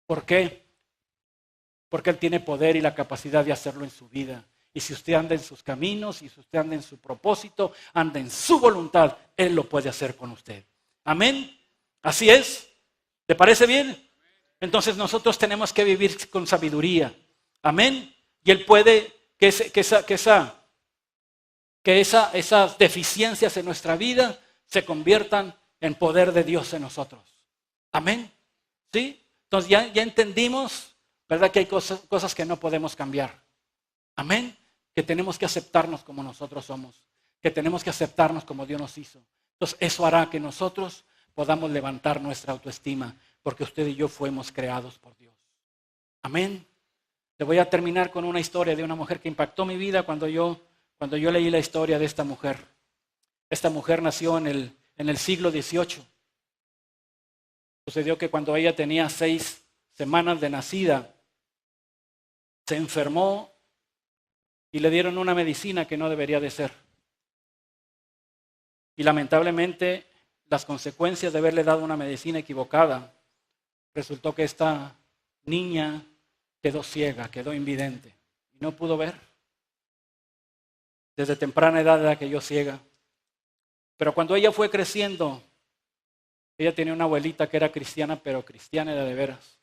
¿Por qué? Porque Él tiene poder y la capacidad de hacerlo en su vida. Y si usted anda en sus caminos, y si usted anda en su propósito, anda en su voluntad, Él lo puede hacer con usted. Amén. Así es. ¿Te parece bien? Entonces nosotros tenemos que vivir con sabiduría. Amén. Y Él puede que esas deficiencias en nuestra vida se conviertan en poder de Dios en nosotros. Amén. ¿Sí? Entonces ya entendimos, ¿verdad?, que hay cosas que no podemos cambiar. Amén. Que tenemos que aceptarnos como nosotros somos, que tenemos que aceptarnos como Dios nos hizo. Entonces eso hará que nosotros podamos levantar nuestra autoestima, porque usted y yo fuimos creados por Dios. Amén. Le voy a terminar con una historia de una mujer que impactó mi vida cuando yo leí la historia de esta mujer. Esta mujer nació en el siglo XVIII. Sucedió que cuando ella tenía 6 semanas de nacida, se enfermó y le dieron una medicina que no debería de ser. Y lamentablemente, las consecuencias de haberle dado una medicina equivocada, resultó que esta niña quedó ciega, quedó invidente y no pudo ver. Desde temprana edad era que yo ciega. Pero cuando ella fue creciendo, ella tenía una abuelita que era cristiana, pero cristiana era de veras.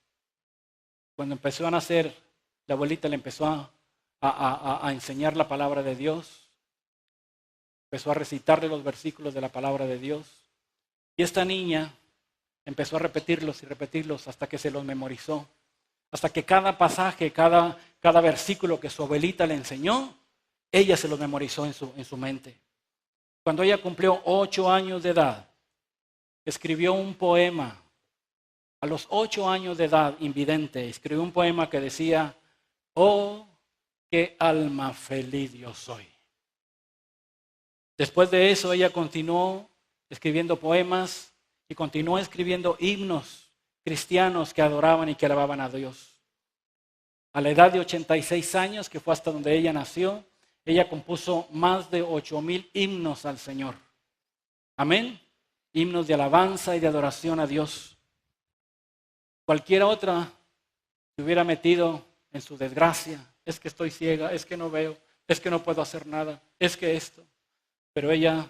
Cuando empezó a nacer, la abuelita le empezó a enseñar la palabra de Dios. Empezó a recitarle los versículos de la palabra de Dios. Y esta niña empezó a repetirlos y repetirlos hasta que se los memorizó. Hasta que cada pasaje, cada versículo que su abuelita le enseñó, ella se los memorizó en su mente. Cuando ella cumplió 8 años de edad, escribió un poema. A los 8 años de edad, invidente, escribió un poema que decía: oh, qué alma feliz yo soy. Después de eso, ella continuó escribiendo poemas y continuó escribiendo himnos cristianos que adoraban y que alababan a Dios. A la edad de 86 años, que fue hasta donde ella nació, ella compuso más de 8,000 himnos al Señor. Amén. Himnos de alabanza y de adoración a Dios. Cualquiera otra se hubiera metido en su desgracia. Es que estoy ciega, es que no veo, es que no puedo hacer nada, es que esto. Pero ella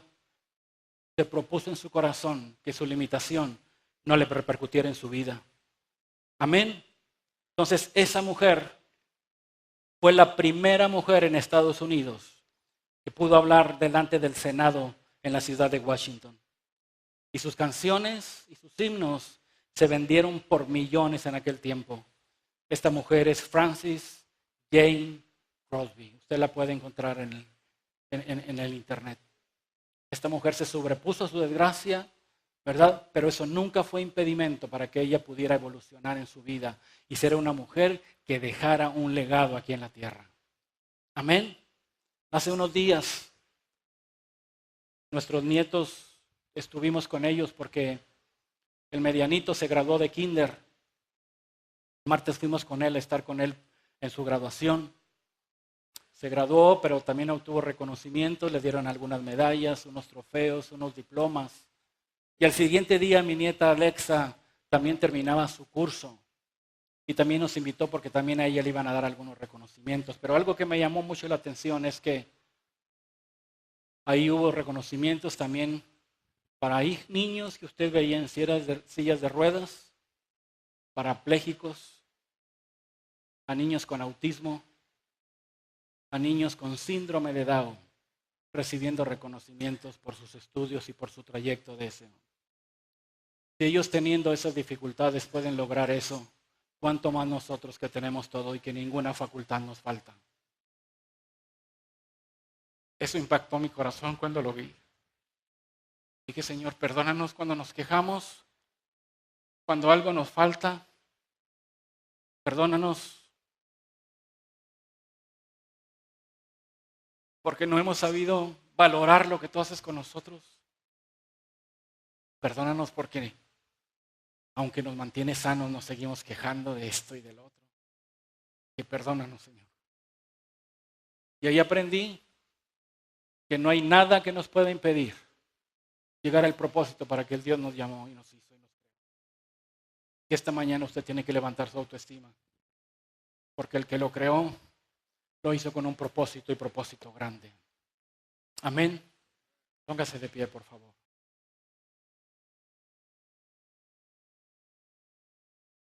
se propuso en su corazón que su limitación no le repercutiera en su vida. Amén. Entonces esa mujer fue la primera mujer en Estados Unidos que pudo hablar delante del Senado en la ciudad de Washington. Y sus canciones y sus himnos se vendieron por millones en aquel tiempo. Esta mujer es Frances Jane Crosby. Usted la puede encontrar en el internet. Esta mujer se sobrepuso a su desgracia, ¿verdad? Pero eso nunca fue impedimento para que ella pudiera evolucionar en su vida y ser una mujer que dejara un legado aquí en la tierra. Amén. Hace unos días, nuestros nietos estuvimos con ellos porque el medianito se graduó de kinder. El martes fuimos con él a estar con él en su graduación. Se graduó, pero también obtuvo reconocimientos, le dieron algunas medallas, unos trofeos, unos diplomas. Y al siguiente día mi nieta Alexa también terminaba su curso. Y también nos invitó porque también a ella le iban a dar algunos reconocimientos. Pero algo que me llamó mucho la atención es que ahí hubo reconocimientos también para niños que usted veía en sillas de ruedas, parapléjicos, a niños con autismo, a niños con síndrome de Down, recibiendo reconocimientos por sus estudios y por su trayecto de ese. Si ellos teniendo esas dificultades pueden lograr eso, ¿cuánto más nosotros que tenemos todo y que ninguna facultad nos falta? Eso impactó mi corazón cuando lo vi. Dije, Señor, perdónanos cuando nos quejamos, cuando algo nos falta. Perdónanos porque no hemos sabido valorar lo que tú haces con nosotros. Perdónanos porque aunque nos mantiene sanos, nos seguimos quejando de esto y del otro. Y perdónanos, Señor. Y ahí aprendí que no hay nada que nos pueda impedir llegar al propósito para que el Dios nos llamó y nos hizo y nos creó. Y esta mañana usted tiene que levantar su autoestima, porque el que lo creó lo hizo con un propósito y propósito grande. Amén. Póngase de pie, por favor.